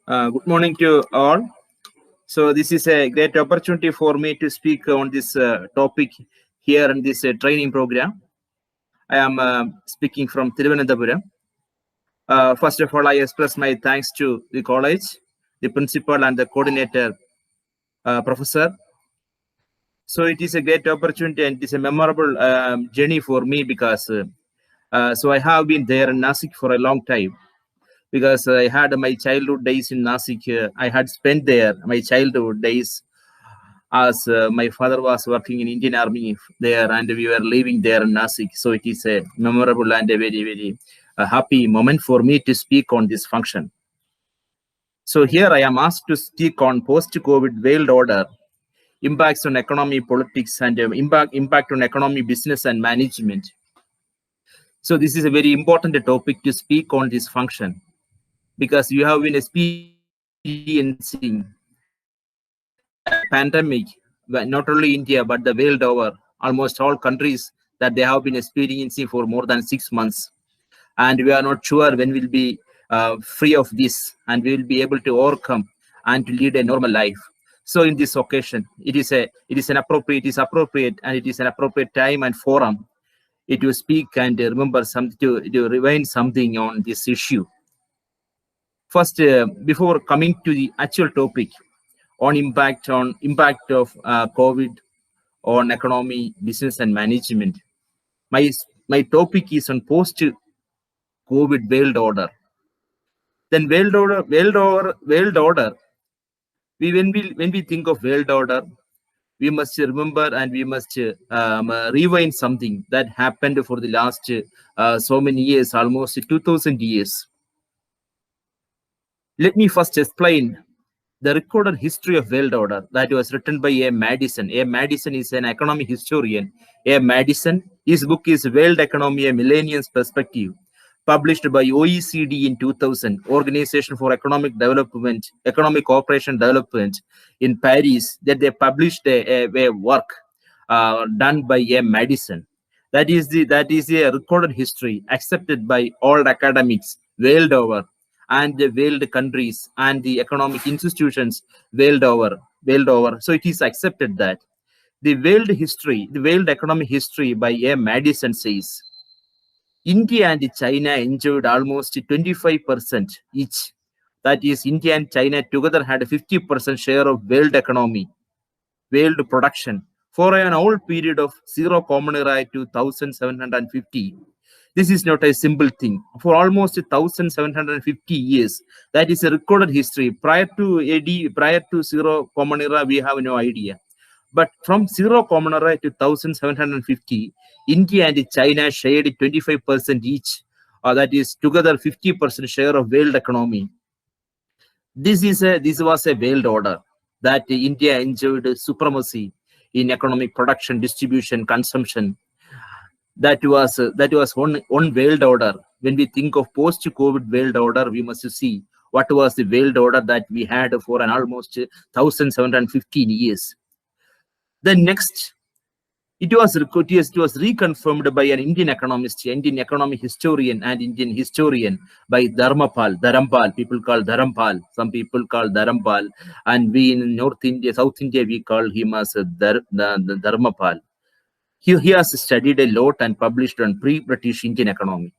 Good morning to all. So this is a great opportunity for me to speak on this topic here in this training program. I am speaking from Thiruvananthapuram. First of all, I express my thanks to the college, the principal and the coordinator, professor. So it is a great opportunity and it is a memorable journey for me because so I have been there in Nasik for a long time. Because I had my childhood days in Nasik. I had spent there my childhood days as my father was working in Indian Army there, and we were living there in Nasik. So it is a memorable and a very happy moment for me to speak on this function. So here I am asked to speak on post-COVID world order, impacts on economy, politics, and impact on economy, business, and management. So this is a very important topic to speak on this function because you have been experiencing pandemic, not only India but the world over, almost all countries that they have been experiencing for more than 6 months, and we are not sure when we'll be free of this, and we will be able to overcome and to lead a normal life. So in this occasion, it is appropriate, and it is an appropriate time and forum to speak and remember something to rewind something on this issue. First, before coming to the actual topic on impact of COVID on economy, business, and management, my topic is on post-COVID world order. Then world order. When we think of world order, we must remember and we must rewind something that happened for the last so many years, almost 2000 years. Let me first explain the recorded history of world order that was written by A. Madison. A. Madison is an economic historian. A. Madison, his book is World Economy, a Millennium's Perspective, published by OECD in 2000, Organization for Economic Development, Economic Cooperation Development in Paris, that they published a work done by A. Madison. That is a recorded history accepted by all academics world over, and the world countries and the economic institutions world over. So it is accepted that the world economic history by A. Madison says India and China enjoyed almost 25% each. That is, India and China together had a 50% share of world economy, world production for an whole period of zero common era to 1750. This is not a simple thing. For almost 1750 years, that is a recorded history. Prior to AD, prior to zero common era, we have no idea. But from zero common era to 1750, India and China shared 25% each, that is together 50% share of world economy. This was a world order that India enjoyed supremacy in economic production, distribution, consumption. That was one world order. When we think of post-COVID world order, we must see what was the world order that we had for an almost 1715 years. The next, it was reconfirmed by an Indian economist, Indian economic historian, and Indian historian by Dharampal. People call Dharampal. Some people call Dharampal, and we in North India, South India, we call him as Dharmapal. He has studied a lot and published on pre-British Indian economy,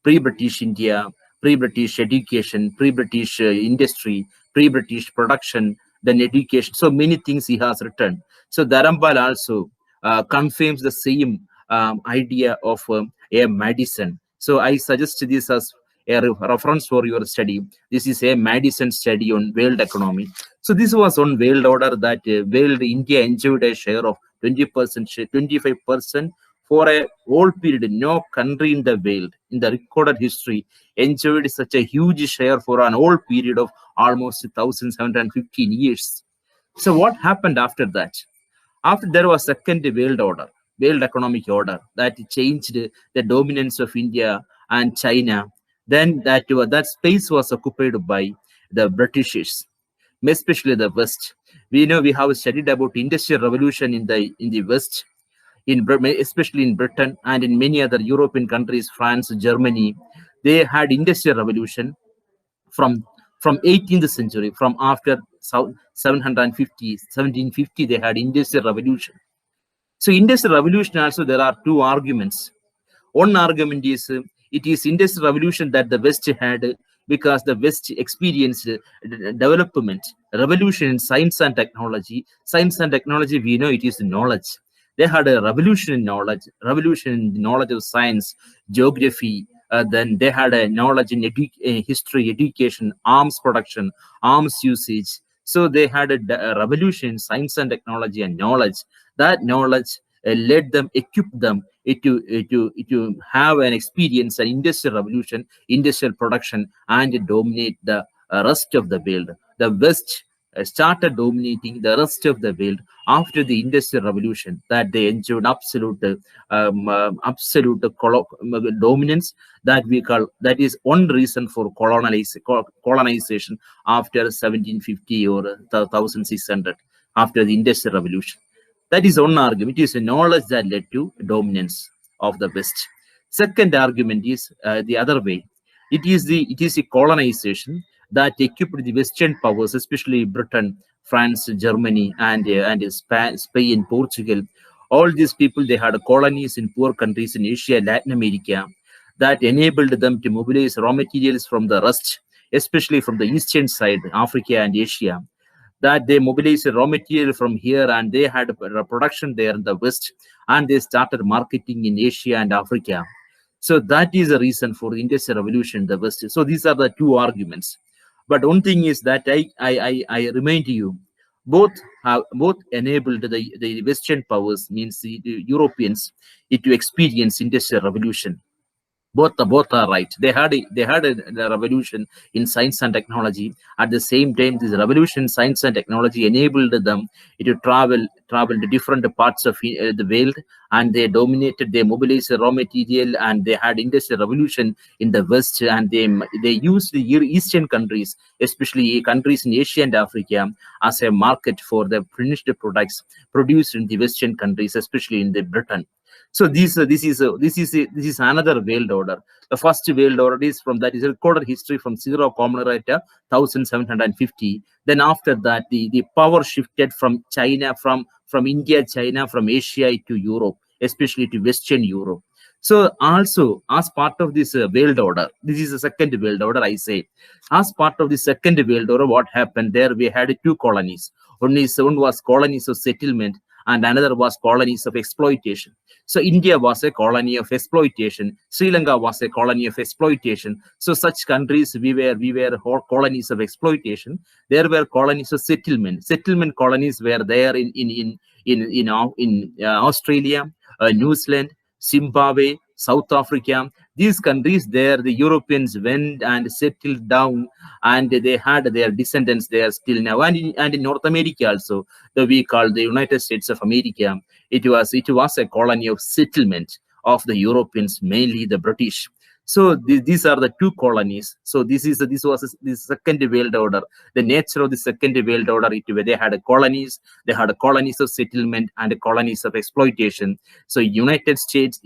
pre-British India, pre-British education, pre-British industry, pre-British production, then education. So many things he has written. So Dharampal also confirms the same idea of A. Madison. So I suggest this as a reference for your study. This is A. Madison study on world economy. So this was on world order that world India enjoyed a share of 20%, 25% for a whole period. No country in the world, in the recorded history, enjoyed such a huge share for an whole period of almost 1715 years. So what happened after that? After there was second world order, world economic order that changed the dominance of India and China. Then that space was occupied by the Britishers, especially the West. We know we have studied about industrial revolution in the West, especially in Britain and in many other European countries, France, Germany. They had industrial revolution from from 18th century, from after 1750, they had Industrial Revolution. So Industrial Revolution also, there are two arguments. One argument is it is Industrial Revolution that the West had because the West experienced development, revolution in science and technology. Science and technology, we know it is knowledge. They had a revolution in knowledge, revolution in the knowledge of science, geography. Then they had a knowledge in history, education, arms production, arms usage. So they had a revolution in science and technology and knowledge. That knowledge led them, equipped them to have an experience, an industrial revolution, industrial production, and dominate the rest of the world. The West started dominating the rest of the world after the industrial revolution, that they enjoyed absolute dominance, that we call, that is one reason for colonization after 1750 or 1600, after the industrial revolution. That is one argument. It is a knowledge that led to dominance of the West. Second argument is the other way. It is a colonization that equipped the Western powers, especially Britain, France, Germany, and Spain, Portugal. All these people, they had colonies in poor countries in Asia, Latin America, that enabled them to mobilize raw materials from the rest, especially from the eastern side, Africa and Asia, that they mobilized raw material from here, and they had a production there in the West, and they started marketing in Asia and Africa. So that is the reason for the Industrial Revolution in the West. So these are the two arguments. But one thing is that I remind you, both enabled the Western powers, means the Europeans, to experience Industrial Revolution. Both are right. They had a revolution in science and technology. At the same time, this revolution in science and technology enabled them to travel to different parts of the world, and they dominated. They mobilized raw material, and they had industrial revolution in the West, and they used the eastern countries, especially countries in Asia and Africa, as a market for the finished products produced in the Western countries, especially in the Britain. So this is another world order. The first world order is from that is recorded history from zero common era 1750. Then after that, the power shifted from China, from India, China, from Asia to Europe, especially to Western Europe. So also, as part of this world order, this is the second world order, I say. As part of the second world order, what happened there? We had two colonies. One was colonies of settlement, and another was colonies of exploitation. So India was a colony of exploitation. Sri Lanka was a colony of exploitation. So such countries, we were colonies of exploitation. There were colonies of settlement. Settlement colonies were there in Australia, New Zealand, Zimbabwe, South Africa. These countries there, the Europeans went and settled down, and they had their descendants there still now. And in North America also, we call the United States of America, it was a colony of settlement of the Europeans, mainly the British. So these are the two colonies. So this was the second world order. The nature of the second world order, they had colonies of settlement and colonies of exploitation. So United States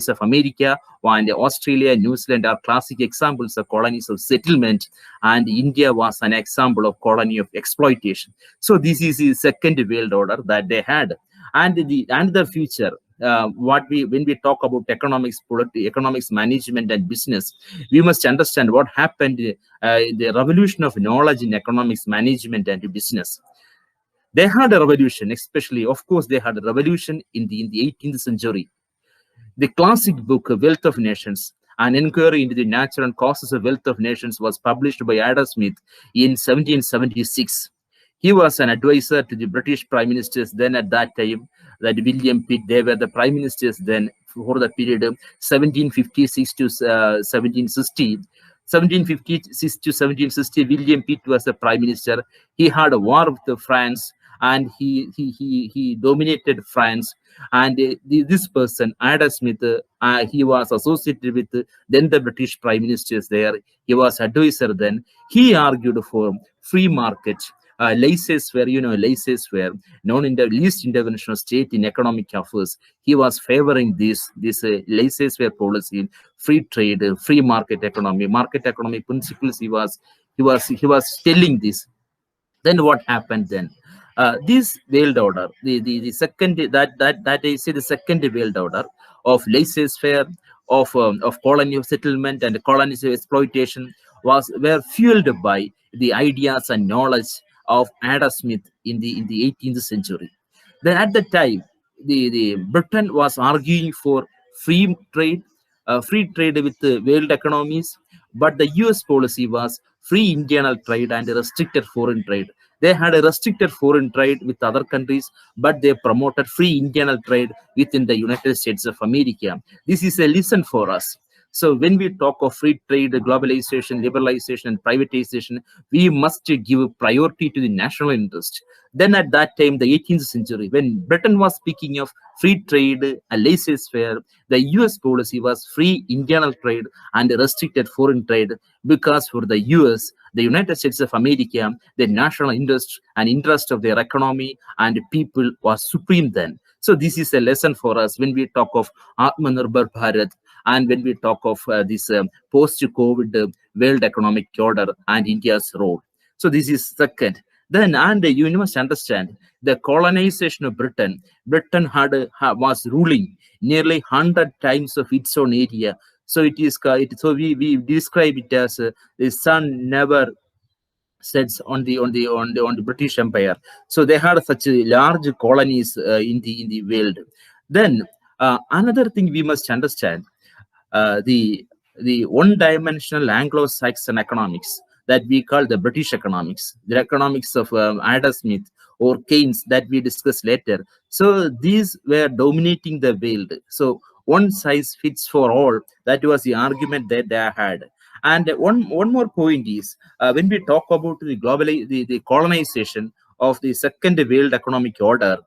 of America and Australia, New Zealand are classic examples of colonies of settlement, and India was an example of colony of exploitation. So this is the second world order that they had. And the future, when we talk about economics, economics management and business, we must understand what happened, the revolution of knowledge in economics management and business. They had a revolution, especially, of course, they had a revolution in the 18th century. The classic book, Wealth of Nations, an inquiry into the nature and causes of wealth of nations, was published by Adam Smith in 1776. He was an advisor to the British prime ministers then at that time, that William Pitt. They were the prime ministers then for the period of 1756 to 1760. 1756 to 1760, William Pitt was the prime minister. He had a war with France, and he dominated France. And this person, Adam Smith, he was associated with then the British prime ministers there. He was advisor then. He argued for free market, laissez-faire, laissez-faire, least intervention state in economic affairs. He was favoring this laissez-faire policy, free trade, free market economy principles. He was telling this. Then what happened then? This world order, the second, that I say, the second world order of laissez-faire, of colonial settlement and colonial exploitation, were fueled by the ideas and knowledge of Adam Smith in the 18th century. Then at the time, the Britain was arguing for free trade, free trade with the world economies, but the US policy was free internal trade and restricted foreign trade. They had a restricted foreign trade with other countries, but they promoted free internal trade within the United States of America. This is a lesson for us. So when we talk of free trade, globalization, liberalization, and privatization, we must give priority to the national interest. Then at that time, the 18th century, when Britain was speaking of free trade and laissez-faire, the US policy was free internal trade and restricted foreign trade, because for the US, the United States of America, the national interest and interest of their economy and people was supreme then. So this is a lesson for us when we talk of Atmanirbhar Bharat, and when we talk of this post-COVID world economic order and India's role. So this is second. Then, and you must understand, the colonization of Britain. Britain was ruling nearly 100 times of its own area. So we describe it as the sun never sets on the British Empire. So they had such large colonies in the world. Then another thing we must understand, the one-dimensional Anglo-Saxon economics that we call the British economics, the economics of Adam Smith or Keynes that we discuss later. So these were dominating the world. So one size fits for all. That was the argument that they had. And one more point is, when we talk about the colonization of the second world economic order,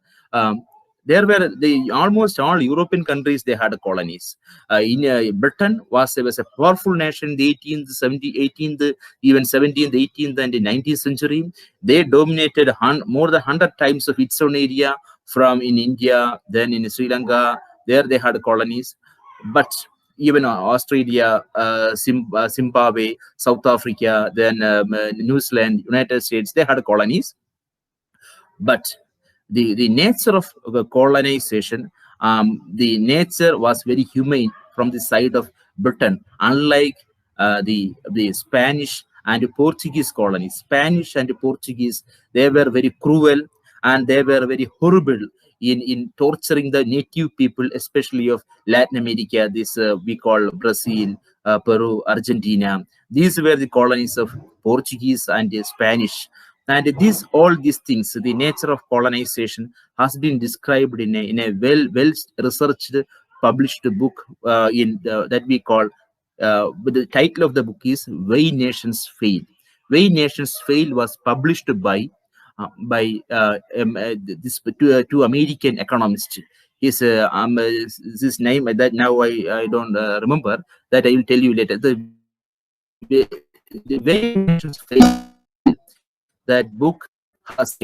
there were almost all European countries, they had colonies. Britain was a powerful nation in the 18th, 18th, even 17th, 18th, and the 19th century. They dominated more than 100 times of its own area, from in India, then in Sri Lanka. There they had colonies. But even Australia, Zimbabwe, South Africa, then New Zealand, United States, they had colonies. But the nature of colonization, the nature was very humane from the side of Britain, unlike the Spanish and Portuguese colonies. Spanish and Portuguese, they were very cruel and they were very horrible in torturing the native people, especially of Latin America. This we call Brazil, Peru, Argentina. These were the colonies of Portuguese and Spanish. And all these things, the nature of colonization has been described in a well researched, published book that we call. But the title of the book is "Why Nations Fail." "Why Nations Fail" was published by this two American economists. His name that now I don't remember. That I will tell you later. The "Why Nations Fail," that book has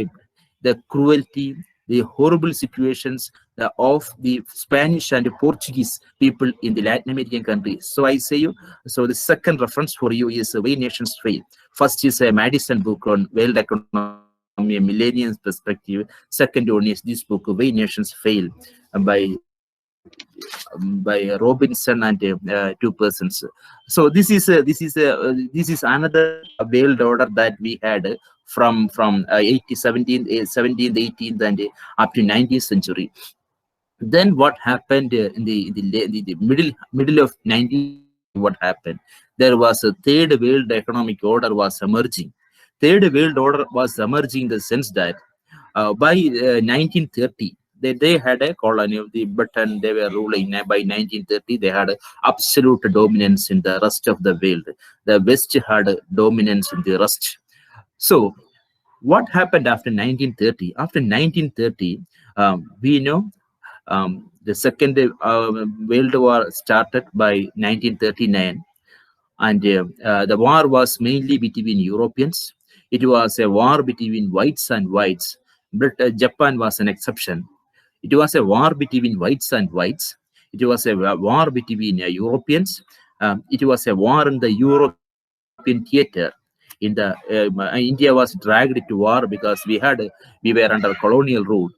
the cruelty, the horrible situations of the Spanish and Portuguese people in the Latin American countries. So I say you, so the second reference for you is Why Nations Fail. First is a Madison book on world economy, a millennium perspective. Second one is this book, Why Nations Fail, by Robinson and two persons. So this is another world order that we had from 17th, 18th, and up to 19th century. Then what happened in the middle of 19th century? What happened? There was a third world economic order was emerging. Third world order was emerging in the sense that by 1930, they had a colony of the Britain. They were ruling by 1930. They had absolute dominance in the rest of the world. The West had dominance in the rest. So what happened after 1930? After 1930, we know the Second World War started by 1939. And the war was mainly between Europeans. It was a war between whites and whites. But Japan was an exception. It was a war between whites and whites. It was a war between Europeans. It was a war in the European theater. In the India was dragged to war because we were under colonial rule.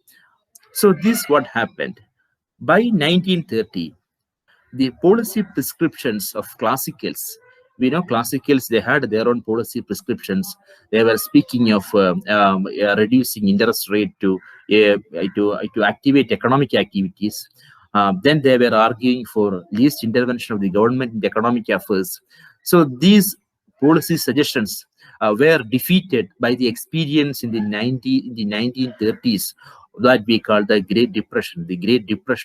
So this what happened. By 1930, the policy prescriptions of classicals. We know classicals, they had their own policy prescriptions. They were speaking of reducing interest rate to activate economic activities. Then they were arguing for least intervention of the government in the economic affairs. So these policy suggestions were defeated by the experience in the 1930s, that we call the Great Depression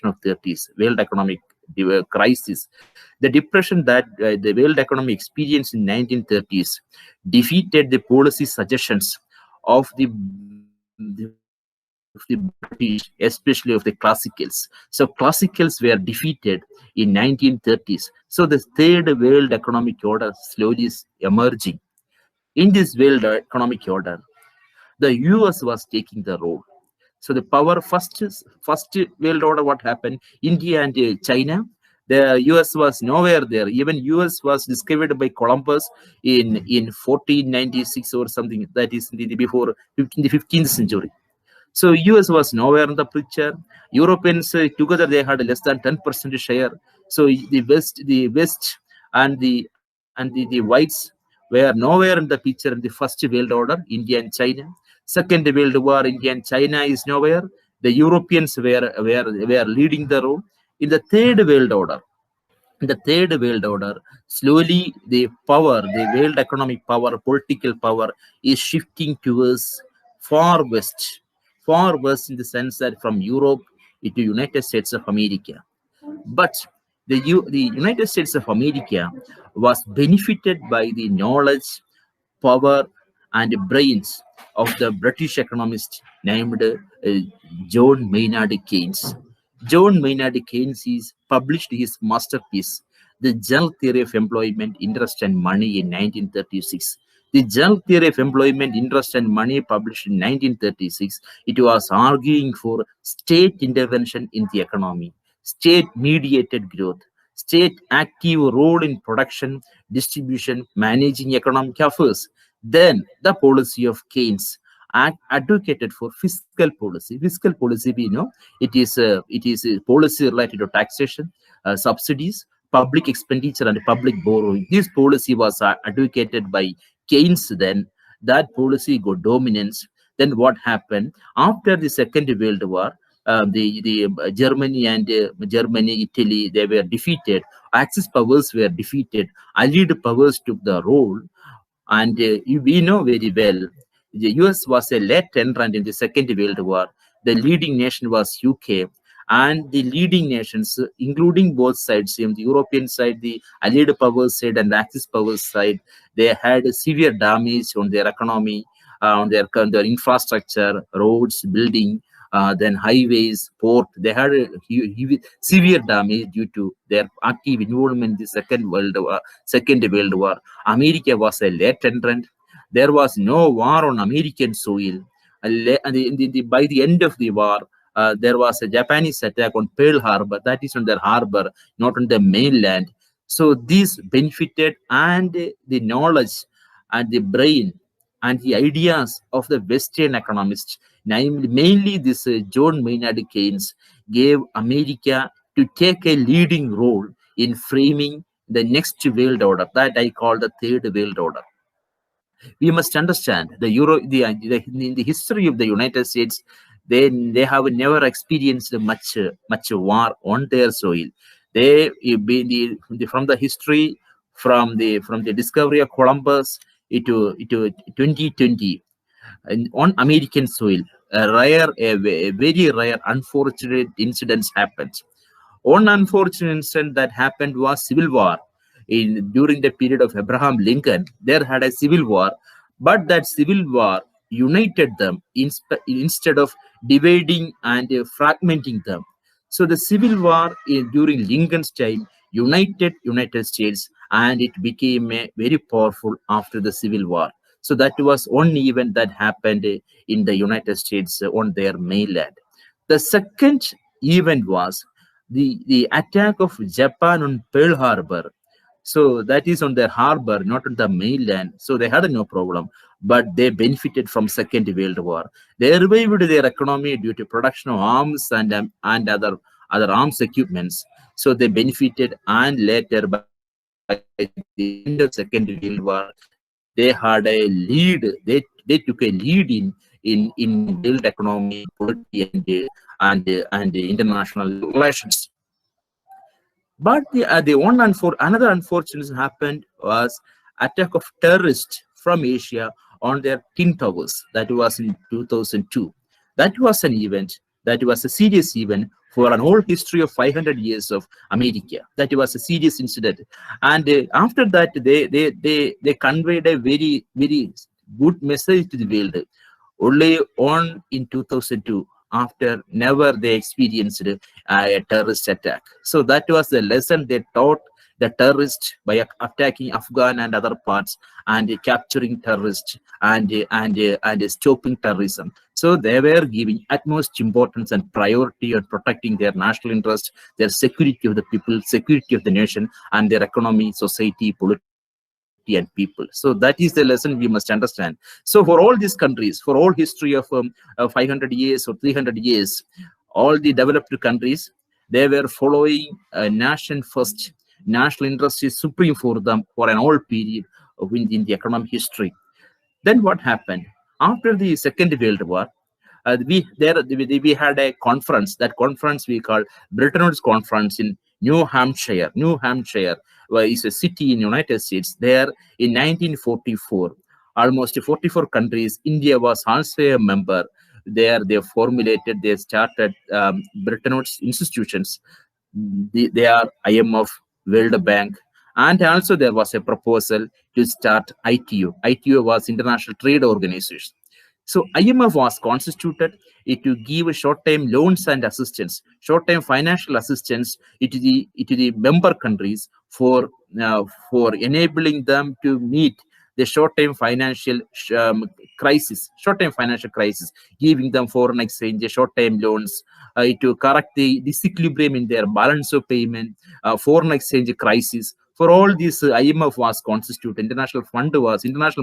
of 30s, World Economic crisis. The depression that the world economy experienced in 1930s defeated the policy suggestions of the British, especially of the classicals. So classicals were defeated in 1930s. So the third world economic order slowly is emerging. In this world economic order, the US was taking the role. So the power first world order, what happened? India and China. The US was nowhere there. Even US was discovered by Columbus in 1496 or something. That is before in the 15th century. So US was nowhere in the picture. Europeans together they had less than 10% share. So the West and the whites were nowhere in the picture in the first world order, India and China. Second World War, India and China is nowhere. The Europeans were leading the role. In the third world order, slowly the world economic power, political power is shifting towards far west, far west in the sense that from Europe to United States of America. But the United States of America was benefited by the knowledge, power, and brains of the British economist named John Maynard Keynes. John Maynard Keynes is published his masterpiece, The General Theory of Employment, Interest and Money in 1936. The General Theory of Employment, Interest and Money, published in 1936, it was arguing for state intervention in the economy, state-mediated growth, state active role in production, distribution, managing economic affairs. Then the policy of Keynes advocated for fiscal policy. Fiscal policy, we know, it is a policy related to taxation, subsidies, public expenditure, and public borrowing. This policy was advocated by Keynes. Then that policy got dominance. Then what happened after the Second World War? The Germany, Italy, they were defeated. Axis powers were defeated. Allied powers took the role, and we know very well the US was a late entrant in the Second World War. The leading nation was UK, and the leading nations, including both sides, on the European side, the Allied powers side, and the Axis powers side, they had severe damage on their economy, on their infrastructure, roads, building, then highways, port. They had severe damage due to their active involvement in the Second World War. America was a late entrant. There was no war on American soil. By the end of the war, there was a Japanese attack on Pearl Harbor. That is on their harbor, not on the mainland. So this benefited, and the knowledge and the brain and the ideas of the Western economists, mainly this John Maynard Keynes, gave America to take a leading role in framing the next world order that I call the third world order. We must understand in the history of the United States, they have never experienced much war on their soil. They from the history, from the discovery of Columbus to 2020, and on American soil, a very rare, unfortunate incidents happened. One unfortunate incident that happened was civil war. During the period of Abraham Lincoln, there had a civil war, but that civil war united them instead of dividing and fragmenting them. So the civil war during Lincoln's time united United States, and it became very powerful after the civil war. So that was one event that happened in the United States on their mainland. The second event was the attack of Japan on Pearl Harbor. So that is on their harbor, not on the mainland. So they had no problem, but they benefited from Second World War. They revived their economy due to production of arms and other arms equipments. So they benefited, and later by the end of Second World War, they had a lead. They took a lead in world economy, polity, and international relations. But another unfortunate happened was attack of terrorists from Asia on their tin towers. That was in 2002. That was an event. That was a serious event for an whole history of 500 years of America. That was a serious incident. And after that, they conveyed a very good message to the world. Only on in 2002, after never they experienced a terrorist attack. So that was the lesson they taught the terrorists by attacking Afghan and other parts, and capturing terrorists, and stopping terrorism. So they were giving utmost importance and priority on protecting their national interest, their security of the people, security of the nation, and their economy, society, polity, and people. So that is the lesson we must understand. So for all these countries, for all history of 500 years or 300 years, all the developed countries, they were following nation first. National interest is supreme for them for an old period in the economic history. Then what happened after the Second World War? We had a conference. That conference we called Bretton Woods Conference in New Hampshire. New Hampshire is a city in United States. There in 1944, almost 44 countries. India was also a member. There they started Bretton Woods institutions. They are IMF, World Bank, and also there was a proposal to start ITO. ITO was International Trade Organization. So IMF was constituted to give short-term loans and assistance, short-term financial assistance to the member countries for enabling them to meet the short-term financial crisis, giving them foreign exchange, short-term loans to correct the disequilibrium in their balance of payment, foreign exchange crisis. For all this, IMF was constituted, International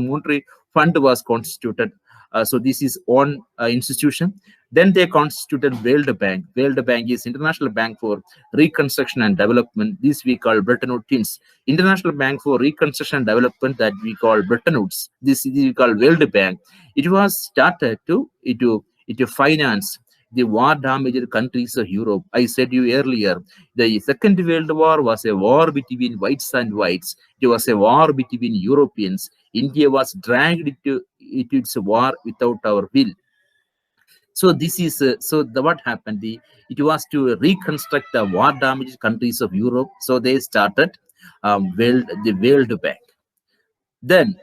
Monetary Fund was constituted. So this is one institution. Then they constituted World Bank. World Bank is International Bank for Reconstruction and Development. This we call Bretton Woods. International Bank for Reconstruction and Development, that we call Bretton Woods. This we call World Bank. It was started to finance the war-damaged countries of Europe. I said you earlier, the Second World War was a war between whites and whites. It was a war between Europeans. India was dragged into its war without our will. So this is what happened. It was to reconstruct the war-damaged countries of Europe. So they started the World Bank. Then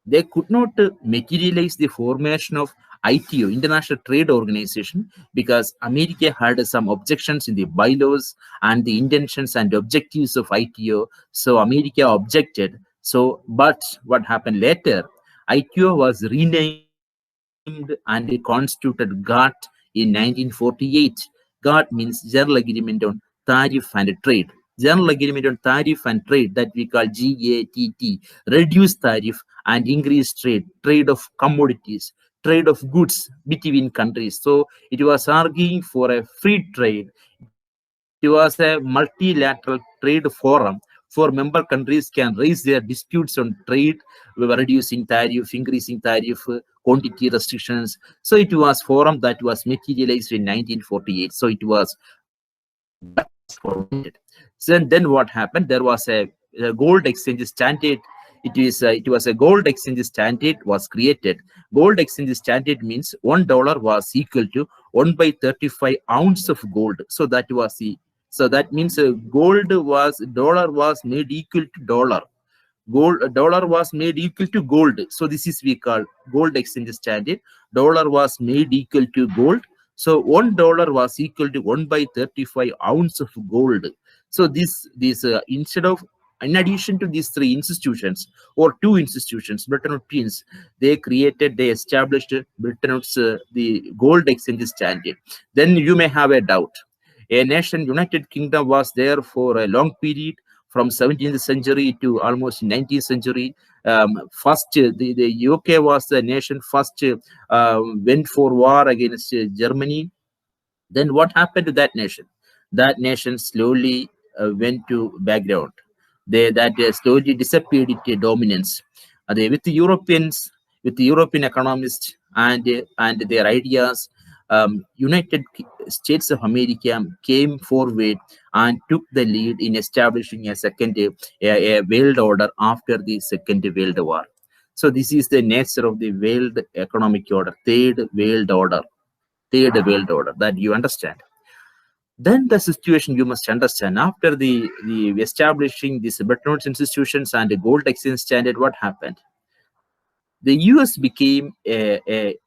they could not materialize the formation of ITO, International Trade Organization, because America had some objections in the bylaws and the intentions and objectives of ITO. So America objected. So, but what happened later? ITO was renamed and constituted Govt in 1948. Govt means General Agreement on Tariff and Trade. General Agreement on Tariff and Trade, that we call GATT, reduce tariff and increase trade of commodities, trade of goods between countries. So it was arguing for a free trade. It was a multilateral trade forum for member countries can raise their disputes on trade, reducing tariff, increasing tariff, quantity restrictions. So it was forum that was materialized in 1948. So it was formulated. So then what happened? There was a gold exchange standard. It was a gold exchange standard was created. Gold exchange standard means $1 was equal to 1/35 ounce of gold. So that means dollar was made equal to dollar. Dollar was made equal to gold. So this is we call gold exchange standard. Dollar was made equal to gold. So $1 was equal to 1/35 ounce of gold. So this instead of In addition to these three institutions or two institutions, Bretton Woods, they established Bretton Woods, the gold exchange standard. Then you may have a doubt. A nation, United Kingdom, was there for a long period from 17th century to almost 19th century. First, the UK was the nation first went for war against Germany. Then what happened to that nation? That nation slowly went to background. That slowly disappeared into dominance. With the Europeans, with the European economists and their ideas, States of America came forward and took the lead in establishing a world order after the Second World War. So this is the nature of the world economic order, third world order, that you understand. Then the situation you must understand, after the establishing these Bretton Woods institutions and the gold exchange standard, what happened? The US became a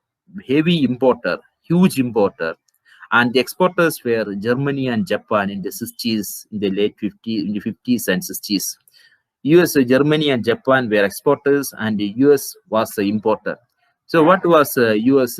heavy importer, huge importer, and the exporters were Germany and Japan in the 60s, in the late 50s, in the 50s and 60s. US, Germany, and Japan were exporters, and the US was the importer. So, what was US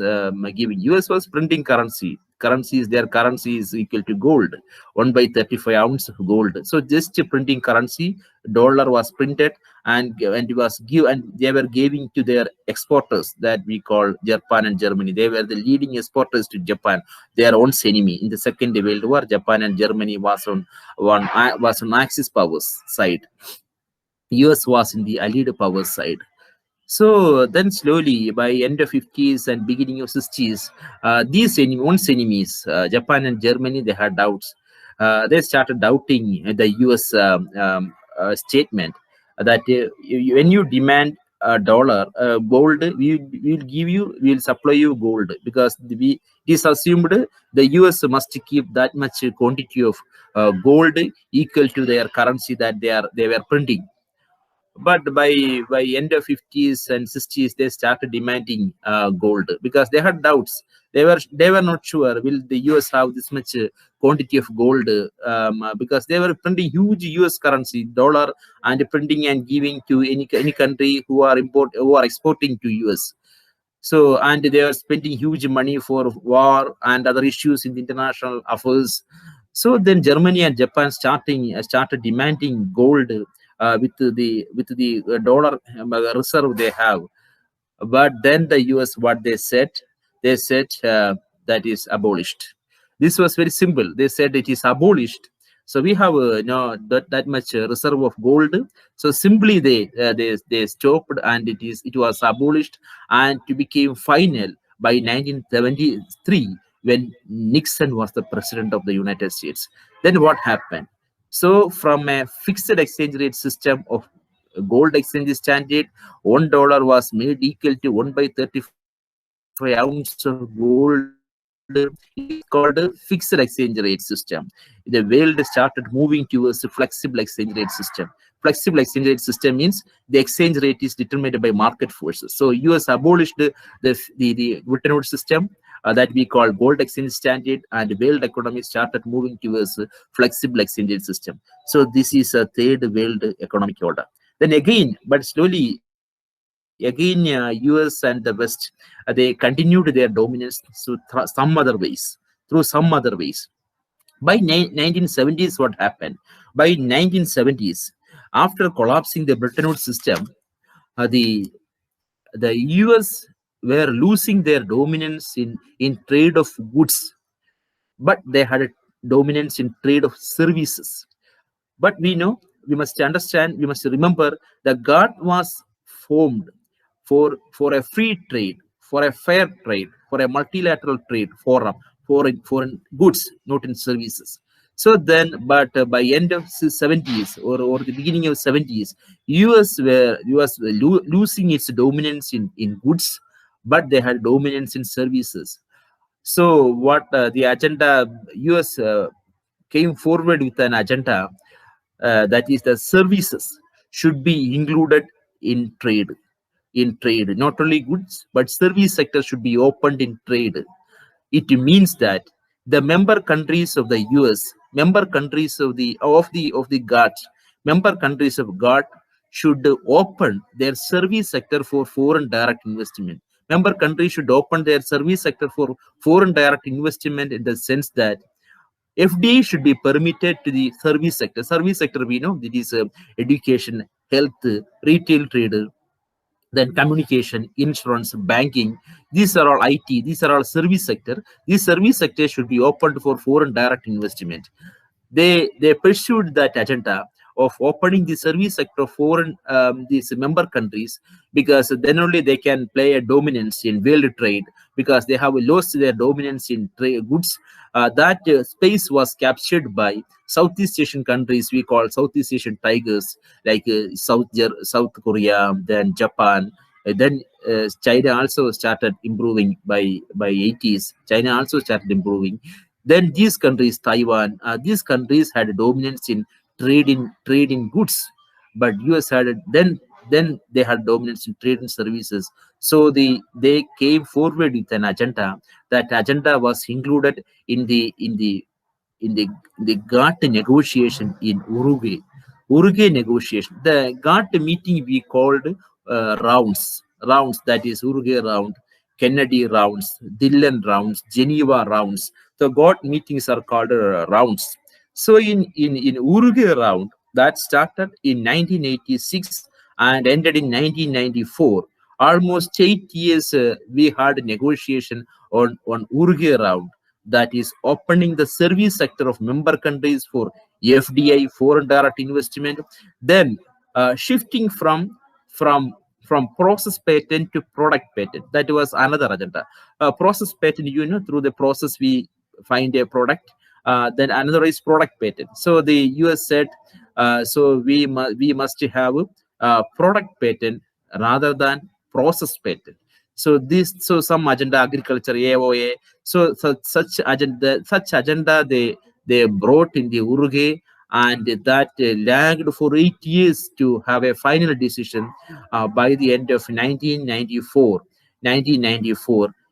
giving? US was printing currency. Their currency is equal to gold, 1/35 ounce of gold. So, just printing currency, dollar was printed, and it was and they were giving to their exporters that we call Japan and Germany. They were the leading exporters to Japan, their own enemy in the Second World War. Japan and Germany was on Axis powers side. US was in the Allied power side. So then slowly, by end of 50s and beginning of 60s, these enemies, Japan and Germany, they had doubts. They started doubting the US statement that when you demand a dollar, gold, we'll supply you gold, because it is assumed the US must keep that much quantity of gold equal to their currency that they were printing. But by end of 50s and 60s, they started demanding gold, because they had doubts. They were not sure will the US have this much quantity of gold, because they were printing huge US currency dollar and printing and giving to any country who are exporting to US. So, and they are spending huge money for war and other issues in the international affairs. So then Germany and Japan started demanding gold with the dollar reserve they have. But then the US, what they said, that is abolished. This was very simple. They said it is abolished. So we have that much reserve of gold. So simply they stopped, and it was abolished, and it became final by 1973, when Nixon was the president of the United States. Then what happened? So from a fixed exchange rate system of gold exchange standard, $1 was made equal to 1/35 ounce of gold. It's called a fixed exchange rate system. The world started moving towards a flexible exchange rate system. Flexible exchange rate system means the exchange rate is determined by market forces. So US abolished the Bretton Woods system that we call gold exchange standard, and the world economy started moving towards a flexible exchange rate system. So this is a third world economic order. Then again, but slowly, again, US and the West, they continued their dominance through some other ways. By 1970s, what happened? By 1970s, after collapsing the Bretton Woods system, the US were losing their dominance in trade of goods, but they had a dominance in trade of services. But we must understand, we must remember that Govt was formed for a free trade, for a fair trade, for a multilateral trade forum, for goods, not in services. So then, but by end of 70s or the beginning of 70s, US was losing its dominance in goods, but they had dominance in services. So what the agenda, US came forward with an agenda that is the services should be included in trade. Not only goods, but service sector should be opened in trade. It means that the member countries of the US, member countries of the Govt, member countries of Govt should open their service sector for foreign direct investment. Member countries should open their service sector for foreign direct investment in the sense that FDI should be permitted to the service sector. Service sector, we know, it is education, health, retail trade, then communication, insurance, banking. These are all IT. These are all service sector. These service sectors should be opened for foreign direct investment. They pursued that agenda of opening the service sector of foreign these member countries, because then only they can play a dominance in world trade, because they have lost their dominance in trade goods. That space was captured by Southeast Asian countries we call Southeast Asian tigers, like South Korea, then Japan, then China also started improving by 80s. China also started improving. Then these countries, Taiwan, these countries had a dominance in trade in goods, but US had then they had dominance in trade and services. So they came forward with an agenda. That agenda was included in the GATT negotiation in Uruguay. Uruguay negotiation. The GATT meeting we called rounds. Rounds, that is Uruguay round, Kennedy rounds, Dillon rounds, Geneva rounds. The GATT meetings are called rounds. So in Uruguay round, that started in 1986 and ended in 1994. Almost 8 years we had a negotiation on Uruguay round, that is opening the service sector of member countries for FDI, foreign direct investment, then shifting from from process patent to product patent. That was another agenda. Process patent, through the process we find a product. Then another is product patent. So the US said, so we must have product patent rather than process patent. So some agenda, agriculture, AOA. So such agenda they brought in the Uruguay, and that lagged for 8 years to have a final decision. By the end of 1994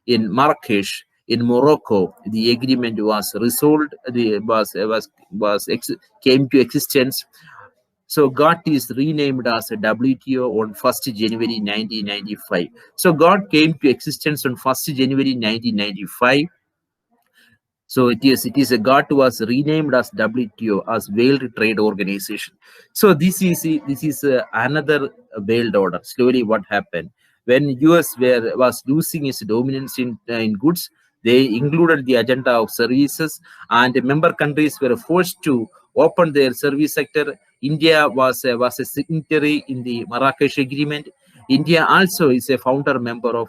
in Marrakesh, in Morocco, the agreement was resolved. The came to existence. So GATT is renamed as a WTO on 1st January 1995. So GATT came to existence on 1st January 1995. So it is a GATT was renamed as WTO, as World Trade Organization. So this is another world order. Slowly, what happened when US was losing its dominance in goods, they included the agenda of services, and the member countries were forced to open their service sector. India was a signatory in the Marrakesh Agreement. India also is a founder member of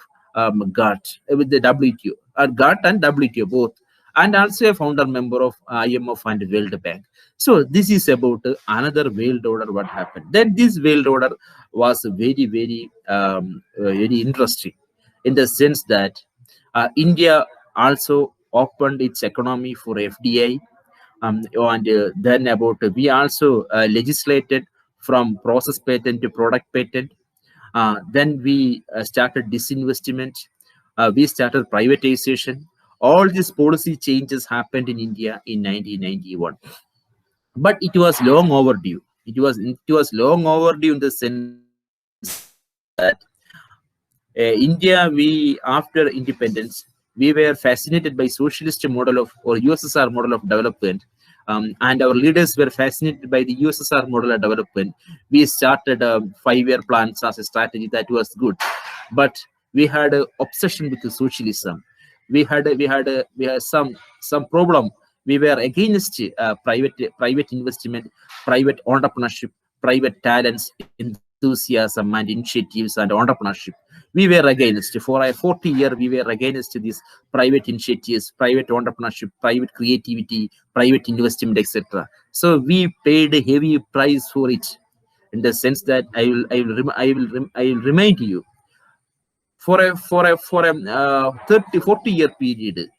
GATT with the WTO, GATT and WTO both, and also a founder member of IMF and World Bank. So this is about another world order. What happened? Then this world order was very interesting, in the sense that India also opened its economy for FDI, and then about we also legislated from process patent to product patent. Then we started disinvestment. We started privatization. All these policy changes happened in India in 1991, but it was long overdue. It was long overdue in the sense that India, we after independence, we were fascinated by socialist model of or USSR model of development, and our leaders were fascinated by the USSR model of development. We started 5-year plans as a strategy. That was good, but we had an obsession with the socialism. We had some problem. We were against private investment, private entrepreneurship, private talents, enthusiasm, and initiatives and entrepreneurship. We were against. For a 40-year, we were against these private initiatives, private entrepreneurship, private creativity, private investment, etc. So we paid a heavy price for it, in the sense that I will remind you, for a 30-40 year period,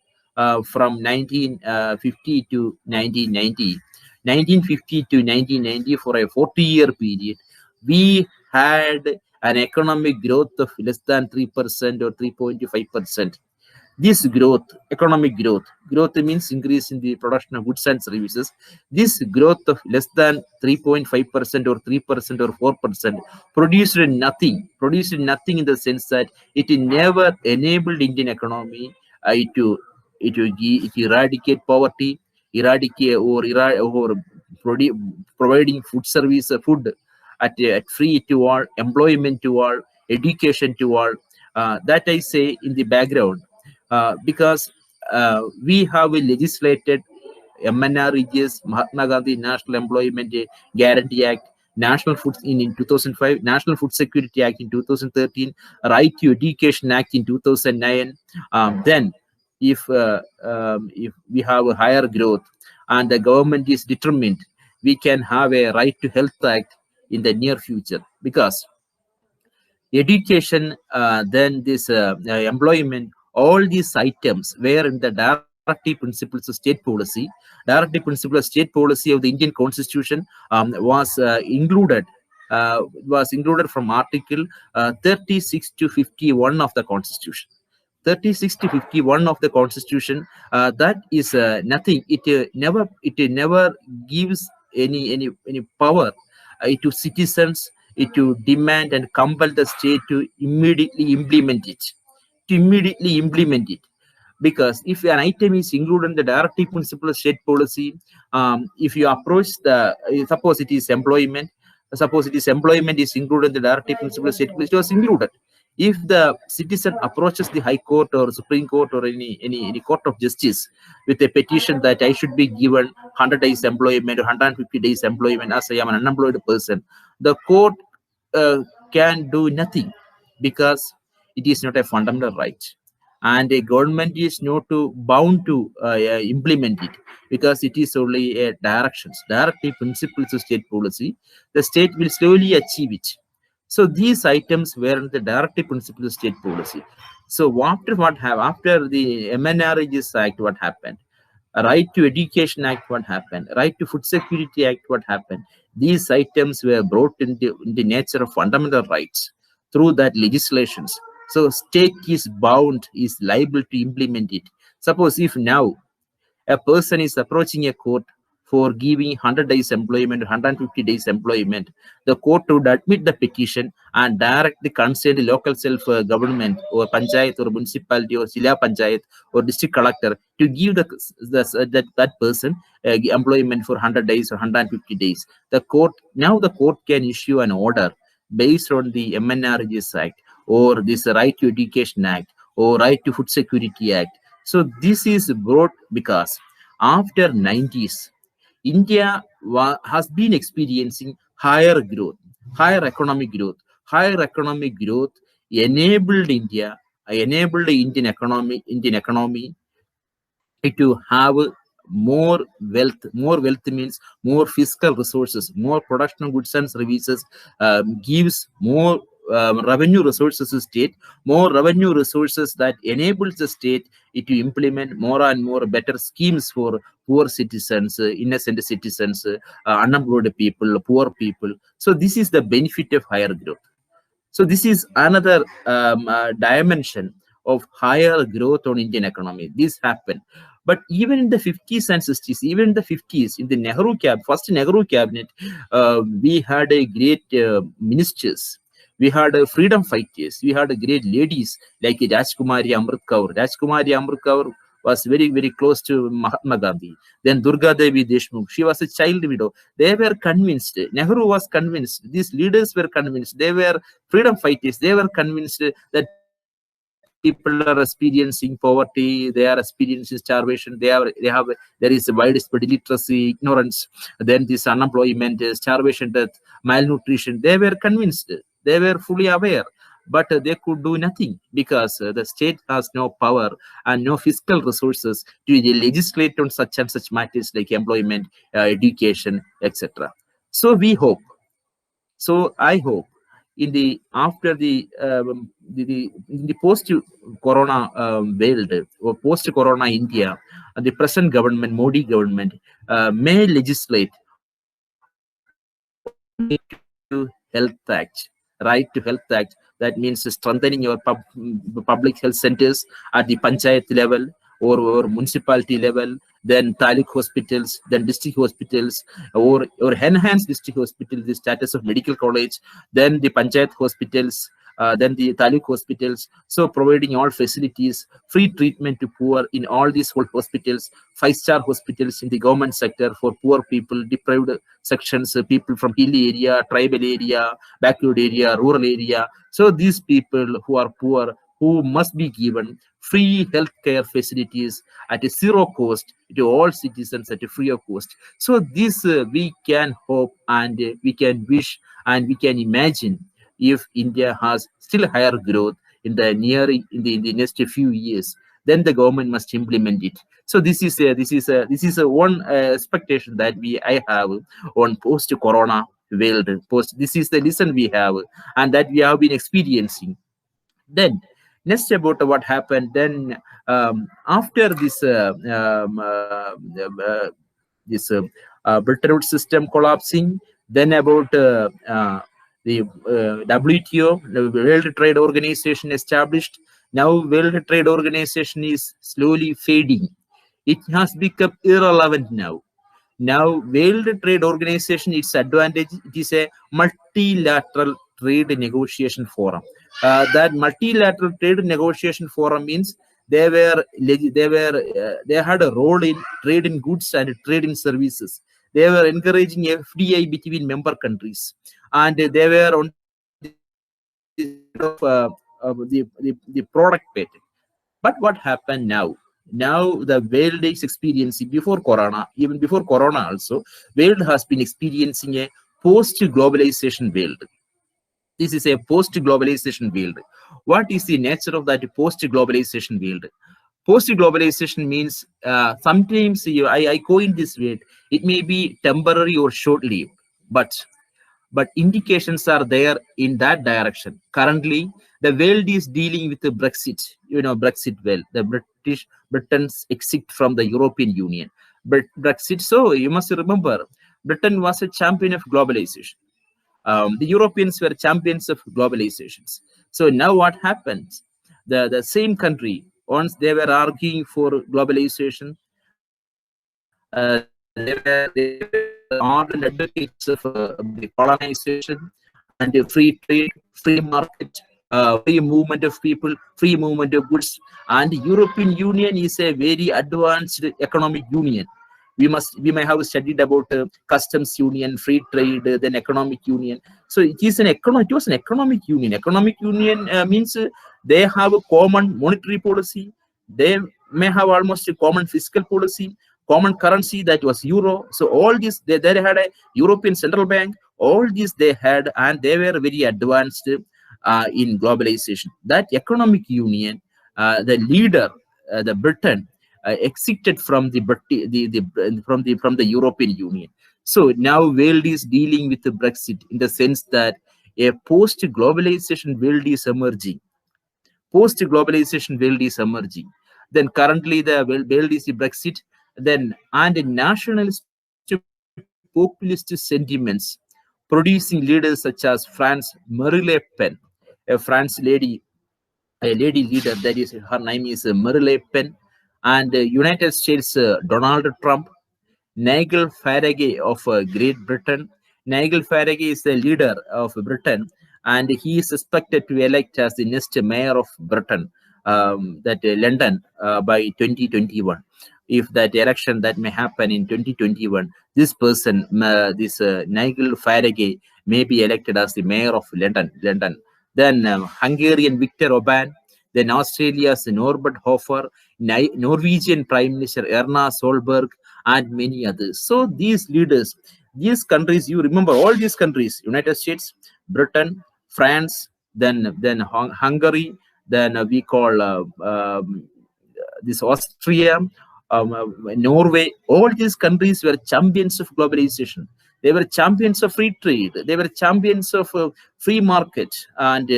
from 1950 to 1990, 1950 to 1990, for a 40-year period, we had an economic growth of less than 3% or 3.5%. This growth, economic growth means increase in the production of goods and services. This growth of less than 3.5% or 3% or 4% produced nothing in the sense that it never enabled Indian economy it eradicate poverty, eradicate or providing food service, food at free to all, employment to all, education to all. That I say in the background, because we have legislated MNREGs, Mahatma Gandhi National Employment Guarantee Act, National Food in 2005, National Food Security Act in 2013, Right to Education Act in 2009. Then, if we have a higher growth and the government is determined, we can have a Right to Health Act in the near future, because education, then this employment, all these items were in the directive principles of state policy. Directive principle of state policy of the Indian Constitution was included from Article 36 to 51 of the Constitution. 36 to 51 of the Constitution, that is nothing. It never gives any power to citizens to demand and compel the state to immediately implement it. Because if an item is included in the directive principle of state policy, if you approach the, suppose it is employment is included in the directive principle of state policy, it was included. If the citizen approaches the High Court or Supreme Court or any court of justice with a petition that I should be given 100 days employment or 150 days employment as I am an unemployed person, the court can do nothing, because it is not a fundamental right, and a government is not bound to implement it, because it is only a directive principles of state policy. The state will slowly achieve it. So these items were in the directive principles of state policy. So after the MNREGs Act, what happened? Right to Education Act, what happened? Right to Food Security Act, what happened? These items were brought in the nature of fundamental rights through that legislations. So state is liable to implement it. Suppose if now a person is approaching a court for giving 100 days employment, 150 days employment, the court would admit the petition and direct the concerned local self-government or panchayat or municipality or Zilla Panchayat or district collector to give that person employment for 100 days or 150 days. The court can issue an order based on the MNREGs Act or this Right to Education Act or Right to Food Security Act. So this is brought because after 90s, India has been experiencing higher growth, higher economic growth. Higher economic growth enabled the Indian economy to have more wealth. More wealth means more fiscal resources, more production of goods and services, gives more revenue resources to state, more revenue resources that enables the state to implement more and more better schemes for poor citizens, innocent citizens, unemployed people, poor people. So this is the benefit of higher growth. So this is another dimension of higher growth on Indian economy. This happened. But even in the 50s and 60s, even in the 50s, in the first Nehru cabinet, we had a great ministers. We had freedom fighters. We had great ladies like Rajkumari Amrit Kaur. Rajkumari Amrit Kaur was very, very close to Mahatma Gandhi. Then Durga Devi Deshmukh, she was a child widow. They were convinced. Nehru was convinced. These leaders were convinced. They were freedom fighters. They were convinced that people are experiencing poverty. They are experiencing starvation. There is widespread illiteracy, ignorance. Then this unemployment, starvation, death, malnutrition. They were convinced. They were fully aware. But they could do nothing because the state has no power and no fiscal resources to legislate on such and such matters like employment, education, etc. So I hope in the after in the post corona world or post corona India, the present government, Modi government, may legislate on right to health act, right to health act That means strengthening your public health centers at the panchayat level or municipality level, then taluk hospitals, then district hospitals, or enhanced district hospital, the status of medical college, then the panchayat hospitals, then the taluk hospitals. So providing all facilities, free treatment to poor in all these whole hospitals, 5-star hospitals in the government sector for poor people, deprived sections, people from hilly area, tribal area, backward area, rural area. So these people who are poor, who must be given free healthcare facilities at a zero cost to all citizens at a free of cost. So this we can hope, and we can wish, and we can imagine if India has still higher growth in the in the next few years, then the government must implement it. So this is a one expectation that I have on post Corona world. Post, this is the lesson we have, and that we have been experiencing. Then next, about what happened then, after this Bretton Woods system collapsing, then about the WTO, the World Trade Organization, established. Now World Trade Organization is slowly fading. It has become irrelevant now. Now, World Trade Organization, its advantage, it is a multilateral trade negotiation forum. That multilateral trade negotiation forum means they had a role in trade in goods and trade in services. They were encouraging FDI between member countries, and they were on the side of the product patent. But what happened now? Now the world is experiencing, before Corona, even before Corona also, world has been experiencing a post-globalization world. This is a post-globalization world. What is the nature of that post-globalization world? Post-globalization means sometimes I coin this word. It may be temporary or short-lived, but indications are there in that direction. Currently, the world is dealing with the Brexit. Brexit. Well, the Britain's exit from the European Union. But Brexit. So you must remember, Britain was a champion of globalization. The Europeans were champions of globalizations. So now what happens? The same country, once they were arguing for globalization, they were ardent advocates of the colonization and the free trade, free market, free movement of people, free movement of goods. And the European Union is a very advanced economic union. We may have studied about customs union, free trade, then economic union. So it was an economic union. Economic union means they have a common monetary policy. They may have almost a common fiscal policy, common currency, that was euro. So all this, they had a European Central Bank. All this they had, and they were very advanced in globalization. That economic union, the leader, the Britain, exited from from the European Union. So now world is dealing with the Brexit, in the sense that a post-globalization world is emerging. Post-globalization world is emerging. Then currently the world is the Brexit. Then, and nationalist populist sentiments producing leaders such as France Marie Le Pen, a France lady, a lady leader, that is, her name is Marie Le Pen, and United States Donald Trump, Nigel Farage of Great Britain. Nigel Farage is the leader of Britain, and he is expected to elect as the next mayor of Britain, that London, by 2021. If that election that may happen in 2021, this person, Nigel Farage, may be elected as the mayor of London. Then Hungarian Viktor Orban, then Australia's Norbert Hofer, Norwegian Prime Minister Erna Solberg, and many others. So these leaders, these countries, you remember all these countries: United States, Britain, France, then Hungary, then we call this Austria, Norway. All these countries were champions of globalization. They were champions of free trade. They were champions of free market and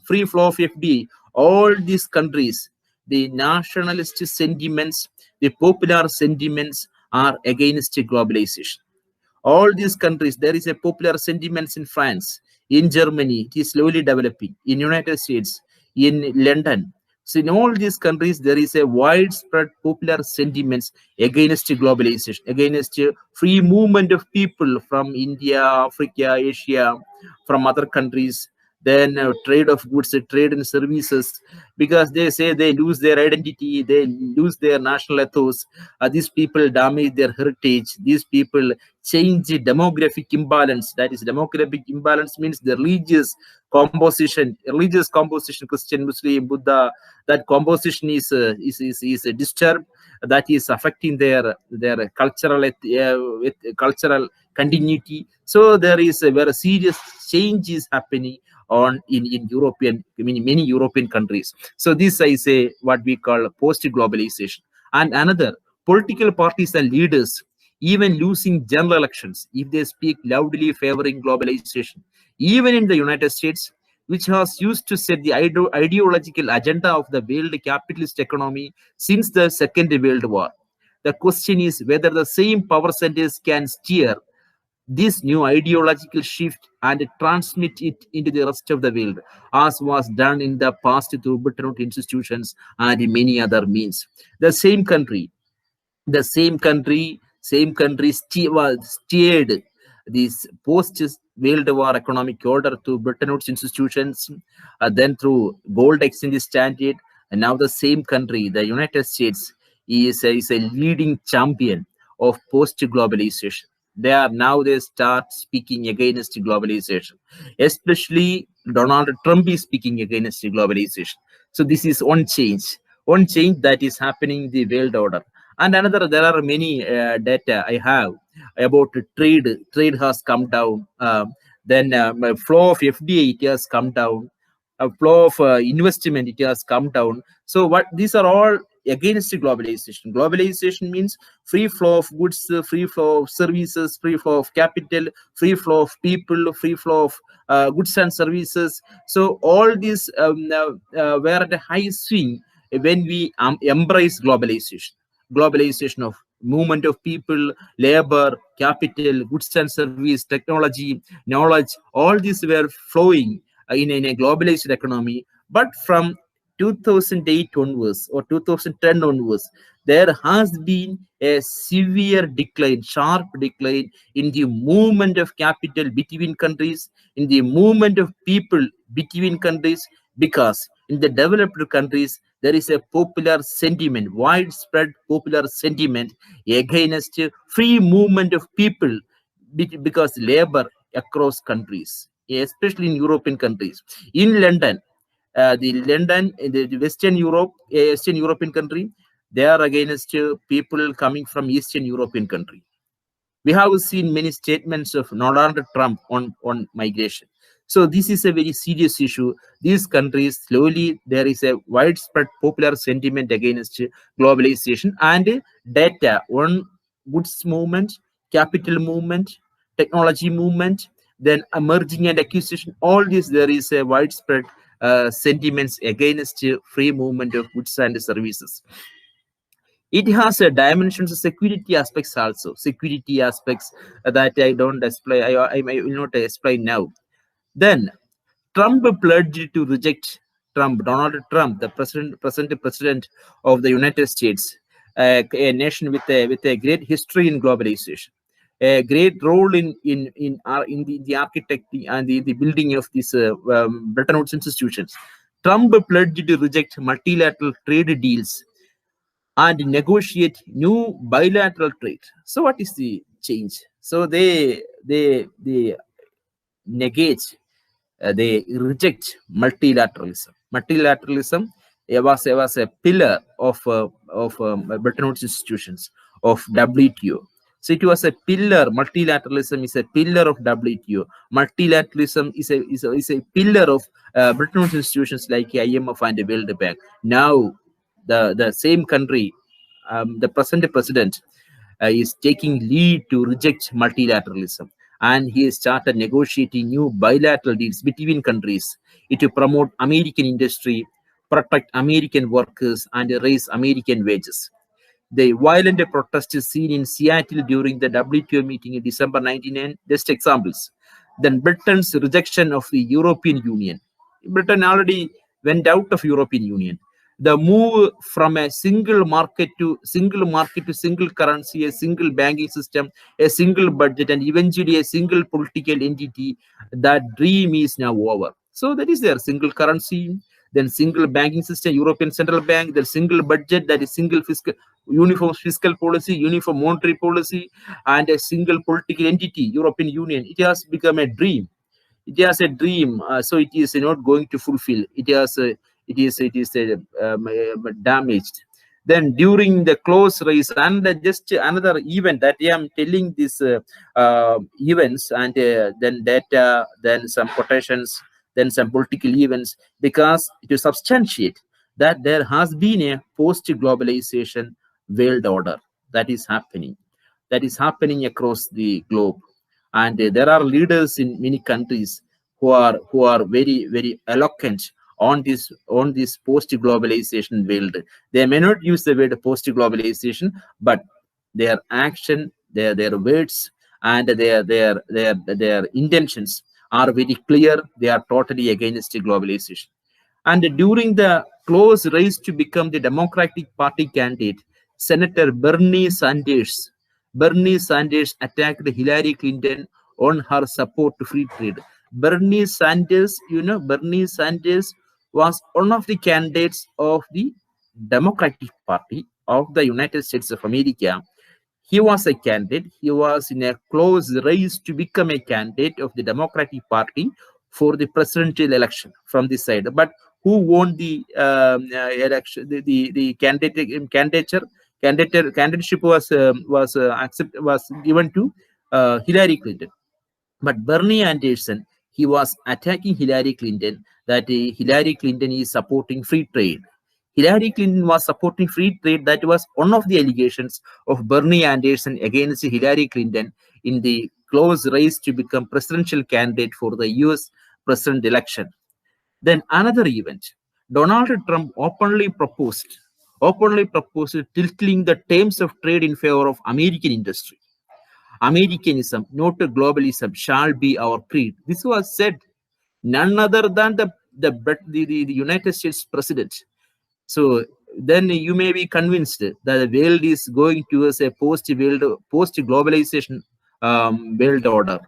free flow of FDI. All these countries, the nationalist sentiments, the popular sentiments are against globalization. All these countries, there is a popular sentiments in France, In Germany, it is slowly developing. In United States, in London. So in all these countries, there is a widespread popular sentiments against globalization, against free movement of people from India, Africa, Asia, from other countries. Then trade of goods, trade and services, because they say they lose their identity, they lose their national ethos. These people damage their heritage. These people change the demographic imbalance. That is, demographic imbalance means the religious composition, Christian, Muslim, Buddha. That composition is disturbed. That is affecting their cultural continuity. So there is a very serious change is happening on in European, I mean, many European countries. So this I say what we call post-globalization. And another, political parties and leaders even losing general elections if they speak loudly favoring globalization. Even in the United States, which has used to set the ideological agenda of the world capitalist economy since the Second World War. The question is whether the same power centers can steer this new ideological shift and transmit it into the rest of the world, as was done in the past through Bretton institutions and many other means. The same country steered this post World War economic order to Bretton Woods institutions, then through gold exchange standard, and now the same country, the United States, is a leading champion of post globalization. They start speaking against globalization, especially Donald Trump is speaking against globalization. So this is one change that is happening in the world order. And another, there are many data I have about trade. Trade has come down. Then flow of FDI, it has come down. Flow of investment, it has come down. So what these are all against globalization. Globalization means free flow of goods, free flow of services, free flow of capital, free flow of people, free flow of goods and services. So all these were at a high swing when we embrace globalization of movement of people, labor, capital, goods and service, technology, knowledge. All these were flowing in a globalized economy. But from 2008 onwards or 2010 onwards, there has been a severe decline, sharp decline in the movement of capital between countries, in the movement of people between countries, because in the developed countries, there is a popular sentiment, widespread popular sentiment against free movement of people because labor across countries, especially in European countries. In London, the Western European country, they are against people coming from Eastern European country. We have seen many statements of Donald Trump on migration. So this is a very serious issue. These countries, slowly there is a widespread popular sentiment against globalization and data on goods movement, capital movement, technology movement, then emerging and acquisition. All this there is a widespread sentiments against free movement of goods and services. It has a dimensions of security aspects also, security aspects that I don't explain, I will not explain now. Then Trump pledged to reject Donald Trump, the present president of the United States, a nation with a great history in globalization, a great role in the architecting and the building of these Bretton Woods institutions. Trump pledged to reject multilateral trade deals and negotiate new bilateral trade. So what is the change? So they negate, they reject multilateralism. Multilateralism was a pillar of Bretton Woods institutions, of WTO. So it was a pillar. Multilateralism is a pillar of WTO. Multilateralism is a pillar of Bretton Woods institutions like IMF and the World Bank. Now the same country, the present president, is taking lead to reject multilateralism, and he started negotiating new bilateral deals between countries to promote American industry, protect American workers, and raise American wages. The violent protests seen in Seattle during the WTO meeting in December 1999, just examples. Then Britain's rejection of the European Union. Britain already went out of European Union. The move from a single currency, a single banking system, a single budget, and eventually a single political entity. That dream is now over. So that is their single currency, then single banking system, European Central Bank, then single budget, that is single fiscal, uniform fiscal policy, uniform monetary policy, and a single political entity, European Union. It has become a dream. It has a dream, so it is not going to fulfill. It is damaged. Then during the close race, and just another event that I am telling this events, and then data, then some quotations, then some political events, because to substantiate that there has been a post-globalization world order that is happening across the globe. And there are leaders in many countries who are very eloquent on this post globalization world. They may not use the word post globalization, but their action, their words, and their intentions are very clear. They are totally against globalization. And during the close race to become the Democratic Party candidate, Senator Bernie Sanders attacked Hillary Clinton on her support to free trade. Bernie Sanders was one of the candidates of the Democratic Party of the United States of America. He was a candidate. He was in a close race to become a candidate of the Democratic Party for the presidential election from this side. But who won the election? The candidateship was given to Hillary Clinton. But Bernie Anderson, he was attacking Hillary Clinton, that Hillary Clinton is supporting free trade. Hillary Clinton was supporting free trade. That was one of the allegations of Bernie Anderson against Hillary Clinton in the close race to become presidential candidate for the US president election. Then another event, Donald Trump openly proposed tilting the terms of trade in favor of American industry. Americanism, not globalism, shall be our creed. This was said none other than the United States president. So then you may be convinced that the world is going towards a post-globalization world order.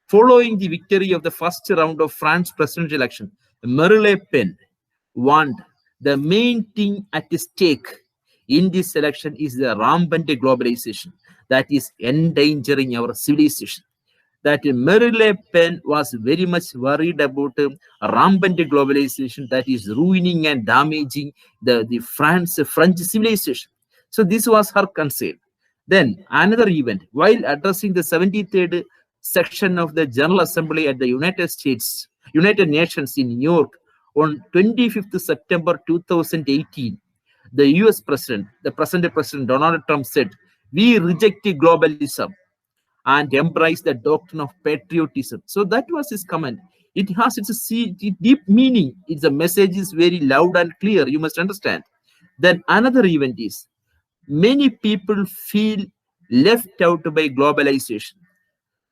Following the victory of the first round of France presidential election, Marine Le Pen warned the main thing at stake in this election is the rampant globalization that is endangering our civilization. That Marine Le Pen was very much worried about rampant globalization that is ruining and damaging the French civilization. So this was her concern. Then another event, while addressing the 73rd section of the General Assembly at the United Nations in New York on 25th September 2018, the US president, the present president Donald Trump said, "We reject globalism and embrace the doctrine of patriotism." So that was his comment. It has its deep meaning. The message is very loud and clear. You must understand. Then another event is many people feel left out by globalization.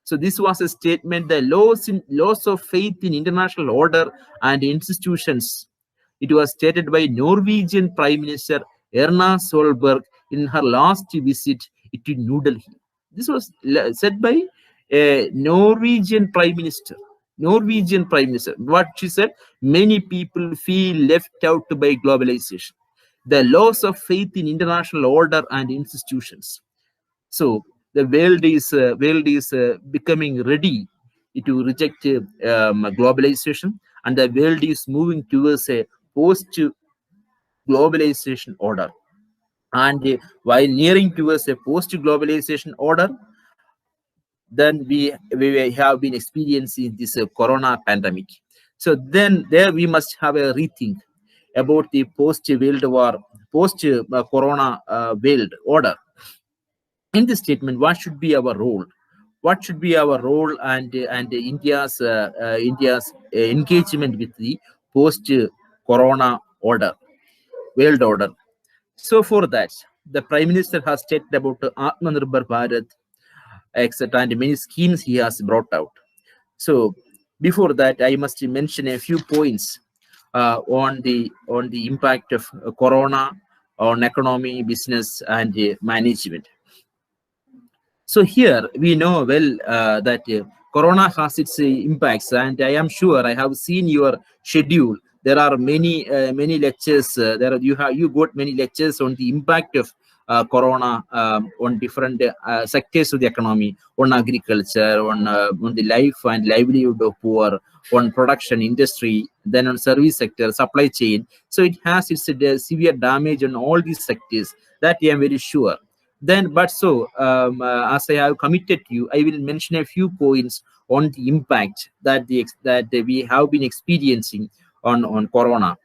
So this was a statement, the loss of faith in international order and institutions. It was stated by Norwegian Prime Minister Erna Solberg in her last visit to New Delhi. This was said by a Norwegian Prime Minister. What she said, many people feel left out by globalization. The loss of faith in international order and institutions. So the world is becoming ready to reject globalization, and the world is moving towards a post-globalization order. And while nearing towards a post-globalization order, then we have been experiencing this corona pandemic. So then there we must have a rethink about the post-world war, post-corona world order. In this statement, what should be our role? What should be our role and India's engagement with the post-corona world order? So for that, the Prime Minister has stated about Atmanirbhar Bharat, etc., and many schemes he has brought out. So before that, I must mention a few points on the impact of Corona on economy, business, and management. So here we know well that Corona has its impacts, and I am sure I have seen your schedule. There are many lectures. You got many lectures on the impact of Corona on different sectors of the economy, on agriculture, on the life and livelihood of poor, on production industry, then on service sector, supply chain. So it has its severe damage on all these sectors. That I am very sure. Then, but so as I have committed to you, I will mention a few points on the impact that we have been experiencing on Corona.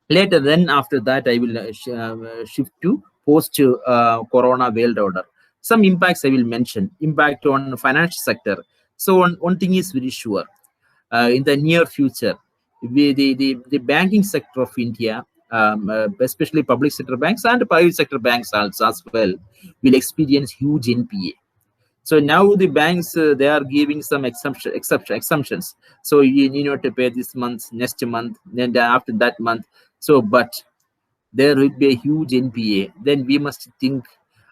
Later, then after that, I will shift to post Corona world order. Some impacts I will mention. Impact on financial sector. So one thing is very sure. In the near future, the banking sector of India, especially public sector banks and private sector banks also as well, will experience huge NPA. So now the banks they are giving some exemptions. So you need not to pay this month, next month, then after that month. So but there will be a huge NPA. Then we must think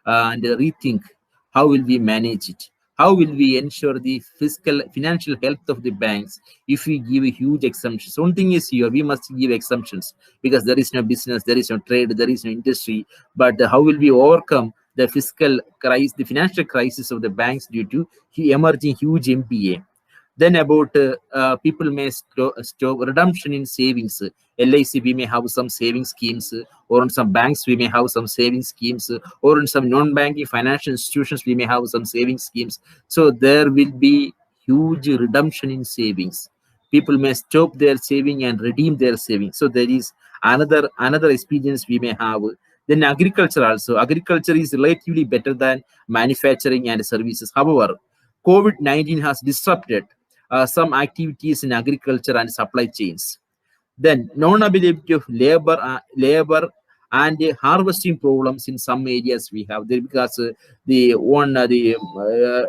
and rethink how will we manage it? How will we ensure the fiscal financial health of the banks if we give a huge exemptions? One thing is here, we must give exemptions because there is no business, there is no trade, there is no industry. But how will we overcome the fiscal crisis, the financial crisis of the banks due to emerging huge NPA? Then about people may store redemption in savings. LIC, we may have some saving schemes, or in some banks, we may have some saving schemes, or in some non-banking financial institutions, we may have some saving schemes. So there will be huge redemption in savings. People may stop their saving and redeem their savings. So there is another experience we may have. Then agriculture also. Agriculture is relatively better than manufacturing and services. However, COVID-19 has disrupted some activities in agriculture and supply chains. Then non-availability of labor and harvesting problems in some areas we have there because the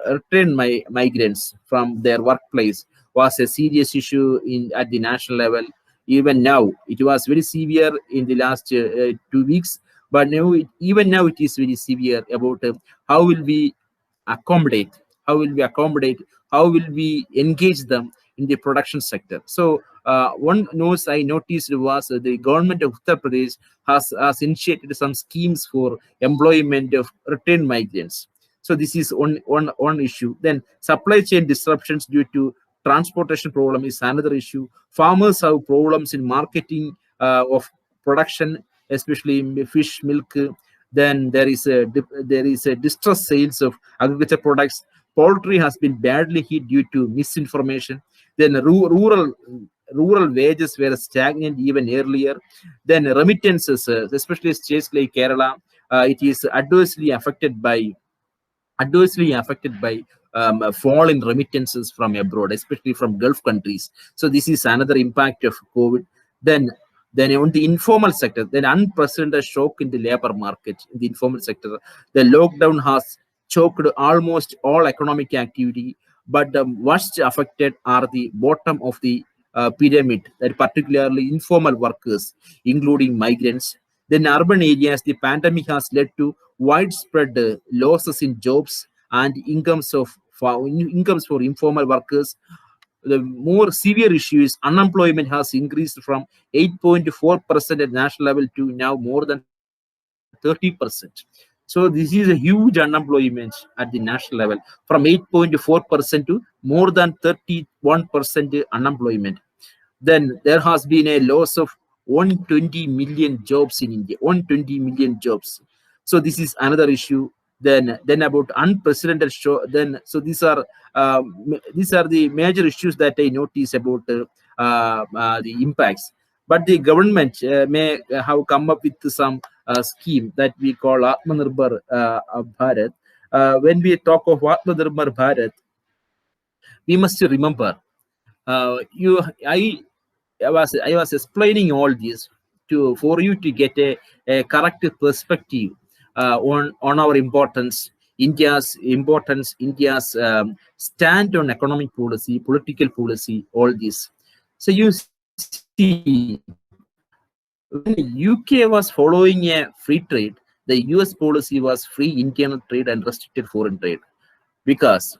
returned migrants from their workplace was a serious issue in at the national level. Even now, it was very severe in the last 2 weeks, but even now it is very severe about how will we accommodate how will we accommodate how will we engage them in the production sector. So one news I noticed was the government of Uttar Pradesh has initiated some schemes for employment of returned migrants. So this is one issue. Then supply chain disruptions due to transportation problem is another issue. Farmers have problems in marketing of production, especially fish, milk. Then there is a distress sales of agriculture products. Poultry has been badly hit due to misinformation. Then rural wages were stagnant even earlier. Then remittances, especially states like Kerala, it is adversely affected by a fall in remittances from abroad, especially from Gulf countries. So this is another impact of COVID. Then, then on the informal sector, then unprecedented shock in the labor market in the informal sector. The lockdown has choked almost all economic activity, but the worst affected are the bottom of the pyramid, that particularly informal workers, including migrants. Then urban areas, the pandemic has led to widespread losses in jobs and incomes for informal workers. The more severe issue is unemployment has increased from 8.4% at national level to now more than 30%. So this is a huge unemployment at the national level, from 8.4% to more than 31% unemployment. Then there has been a loss of 120 million jobs in India. 120 million jobs. So this is another issue. Then about unprecedented show. Then so these are the major issues that I notice about the impacts. But the government may have come up with some scheme that we call Atmanirbhar Bharat. When we talk of Atmanirbhar Bharat, we must remember you I was explaining all this for you to get a correct perspective on our importance India's importance, India's stand on economic policy, political policy, all this. So you see, when UK was following a free trade, the US policy was free internal trade and restricted foreign trade. Because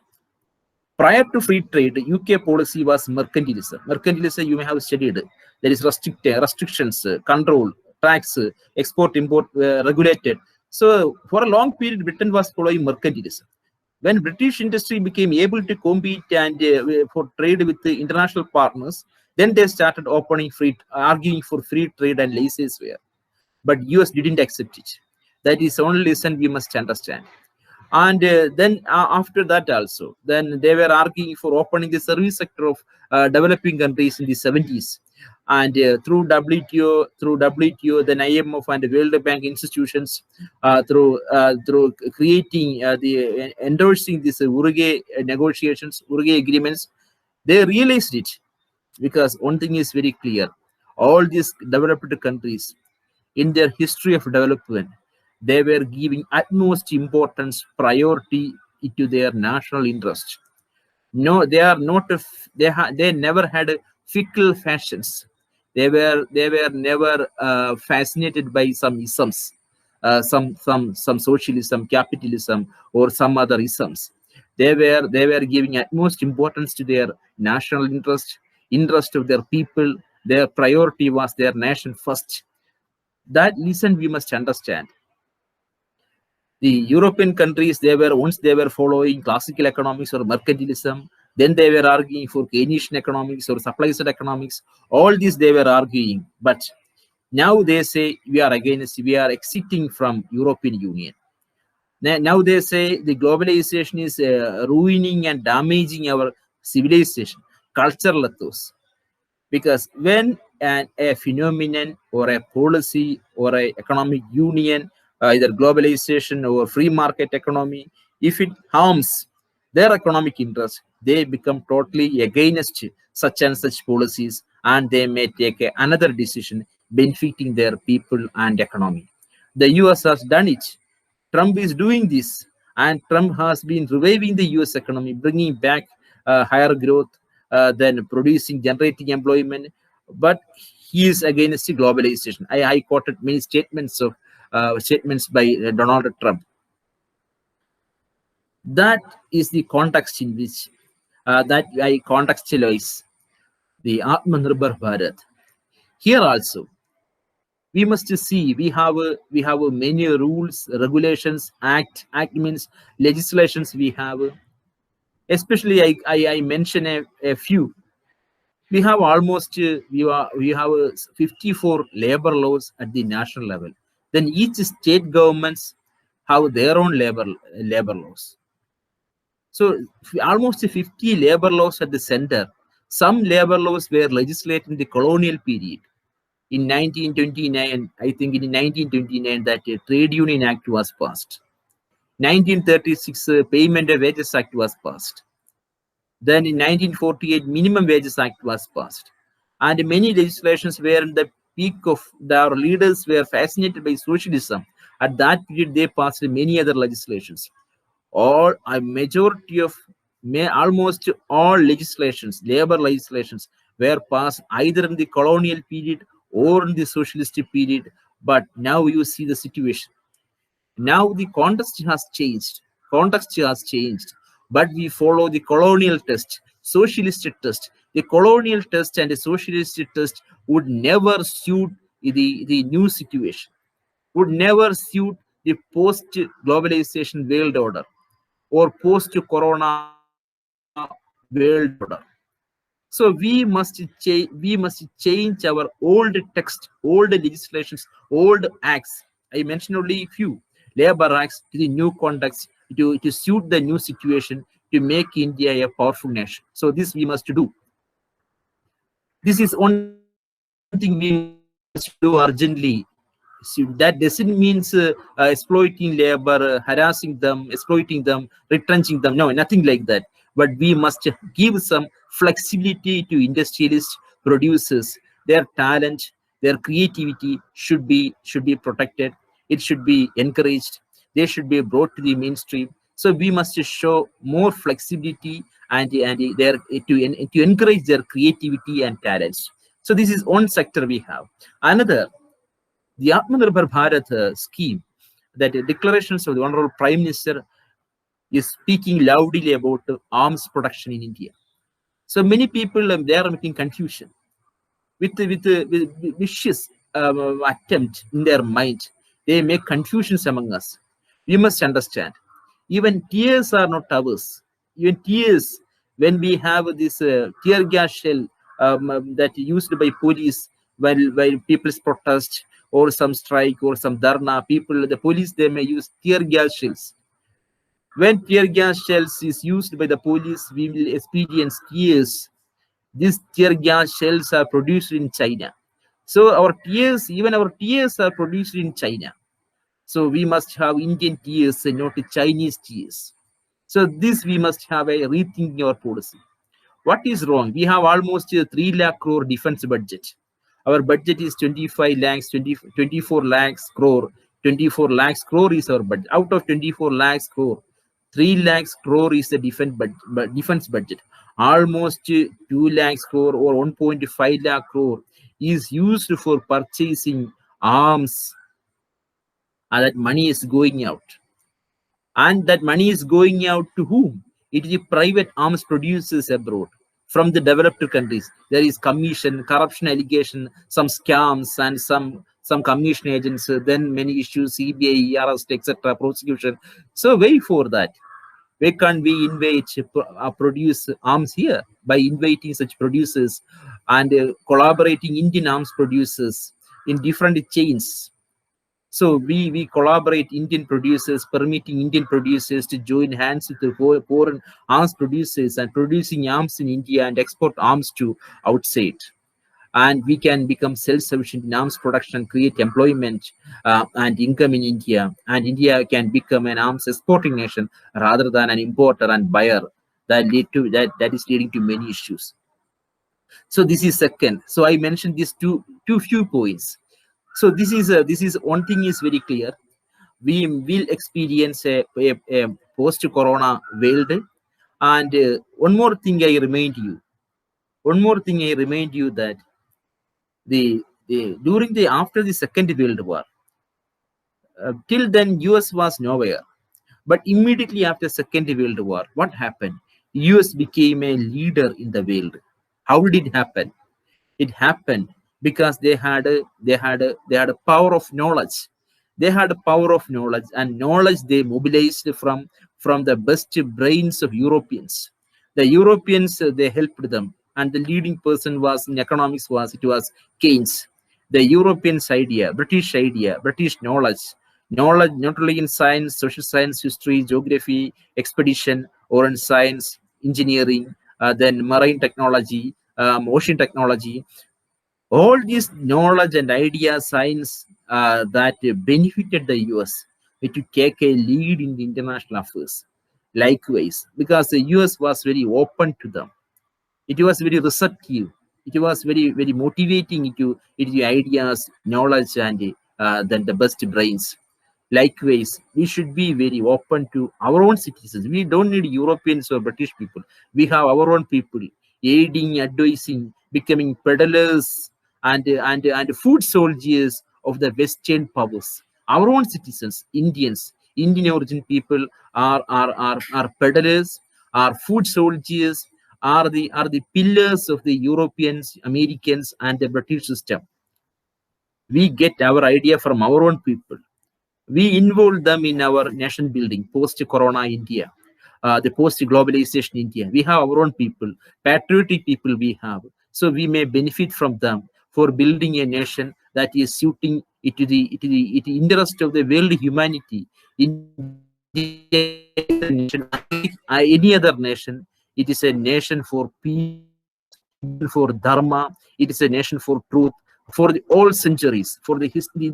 prior to free trade, UK policy was mercantilism. Mercantilism, you may have studied. There is restrictions, control, tax, export, import, regulated. So for a long period, Britain was following mercantilism. When British industry became able to compete and for trade with the international partners, then they started arguing for free trade and laissez-faire. But US didn't accept it. That is the only reason we must understand. And then after that also, then they were arguing for opening the service sector of developing countries in the 70s. And through WTO, then IMF and the World Bank institutions, through creating endorsing these Uruguay negotiations, Uruguay agreements, they realized it. Because one thing is very clear: all these developed countries, in their history of development, they were giving utmost importance, priority to their national interest. No, they are not. They never had fickle fashions. They were never fascinated by some isms, some socialism, capitalism, or some other isms. They were giving utmost importance to their national interest of their people. Their priority was their nation first. That lesson we must understand. The European countries, they were following classical economics or mercantilism. Then they were arguing for Keynesian economics or supply side economics. All these they were arguing. But now they say we are exiting from European Union. Now they say the globalization is ruining and damaging our civilization, cultural ethos. Because when a phenomenon or a policy or a economic union, either globalization or free market economy, if it harms their economic interest, they become totally against such and such policies, and they may take another decision benefiting their people and economy. The US has done it. Trump is doing this, and Trump has been reviving the US economy, bringing back higher growth, then generating employment. But he is against globalization. I quoted many statements by Donald Trump. That is the context in which that I contextualize the Atmanirbhar Bharat. Here also, we must see we have many rules, regulations, act means legislations we have. Especially I mention a few. We have almost we have 54 labor laws at the national level. Then each state governments have their own labor laws. So almost 50 labor laws at the center. Some labor laws were legislated in the colonial period. In 1929, I think in 1929 that a Trade Union Act was passed. 1936 Payment of Wages Act was passed. Then in 1948 Minimum Wages Act was passed. And many legislations were in the peak of our leaders were fascinated by socialism. At that period, they passed many other legislations. Almost all legislations, labor legislations, were passed either in the colonial period or in the socialist period. But now you see the situation. Now the context has changed. But we follow the colonial test, socialist test. The colonial test and the socialist test would never suit the new situation, would never suit the post-globalization world order or post-corona world order. So we must change our old text, old legislations, old acts. I mentioned only a few labor acts to the new context to suit the new situation to make India a powerful nation. So this we must do. This is one thing we must do urgently. So that doesn't mean exploiting labor, harassing them, exploiting them, retrenching them. No, nothing like that. But we must give some flexibility to industrialists, producers. Their talent, their creativity should be protected. It should be encouraged. They should be brought to the mainstream. So we must show more flexibility and their to encourage their creativity and talents. So this is one sector we have. Another, the Atmanirbhar Bharat scheme, that declarations of the Honorable Prime Minister is speaking loudly about arms production in India. So many people they are making confusion with vicious attempt in their mind. They make confusions among us. We must understand. Even tears are not ours. Even tears, when we have this tear gas shell that used by police while people's protest or some strike or some dharna, the police, they may use tear gas shells. When tear gas shells is used by the police, we will experience tears. These tear gas shells are produced in China. So our tears, even our tears are produced in China. So we must have Indian tears and not Chinese tears. So this we must have a rethinking our policy. What is wrong? We have almost 3 lakh crore defense budget. Our budget is 25 lakhs, 24 lakhs crore. 24 lakhs crore is our budget. Out of 24 lakhs crore, 3 lakhs crore is the defense budget. Almost 2 lakhs crore or 1.5 lakh crore is used for purchasing arms, and that money is going out. And that money is going out to whom? It is the private arms producers abroad from the developed countries. There is commission, corruption allegation, some scams, and some commission agents, then many issues, CBI, arrest, etc., prosecution. So wait for that. Why can't we produce arms here by inviting such producers and collaborating Indian arms producers in different chains? So we collaborate Indian producers, permitting Indian producers to join hands with the foreign arms producers and producing arms in India and export arms to outside. And we can become self-sufficient in arms production, create employment and income in India. And India can become an arms exporting nation rather than an importer and buyer. That is leading to many issues. So this is second. So I mentioned these two few points. So this is one thing is very clear. We will experience a post-corona world. And one more thing I remind you. One more thing I remind you that after the Second World War, till then US was nowhere. But immediately after Second World War, what happened? US became a leader in the world. How did it happen? It happened because they had a power of knowledge. They had a power of knowledge, and knowledge they mobilized from the best brains of Europeans. The Europeans, they helped them, and the leading person was in economics was Keynes. The Europeans idea, British knowledge not only in science, social science, history, geography, expedition, or in science, engineering, then marine technology, ocean technology. All this knowledge and idea science that benefited the US to take a lead in the international affairs. Likewise, because the US was very open to them, it was very receptive, it was very motivating into ideas, knowledge, and then the best brains. Likewise, we should be very open to our own citizens. We don't need Europeans or British people. We have our own people aiding, advising, becoming peddlers and food soldiers of the Western powers. Our own citizens, Indian origin people are peddlers, are food soldiers, are the pillars of the Europeans, Americans, and the British system. We get our idea from our own people. We involve them in our nation building, post-corona India, the post-globalization India. We have our own people, patriotic people we have. So we may benefit from them for building a nation that is suiting it to the interest of the world humanity. India is a nation, any other nation. It is a nation for peace, for dharma. It is a nation for truth. For all centuries, for the history,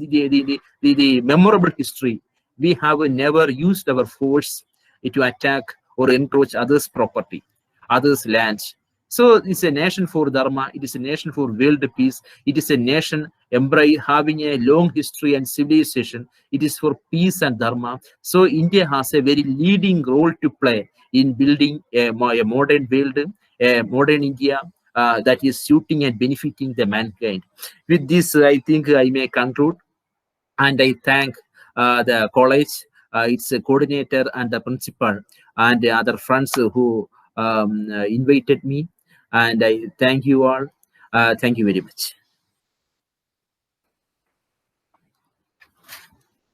the memorable history, we have never used our force to attack or encroach others' property, others' lands. So it's a nation for dharma. It is a nation for world peace. It is a nation having a long history and civilization. It is for peace and dharma. So India has a very leading role to play in building a modern world, a modern India that is suiting and benefiting the mankind. With this, I think I may conclude, and I thank the college, its coordinator and the principal, and the other friends who invited me. And I thank you all. Thank you very much.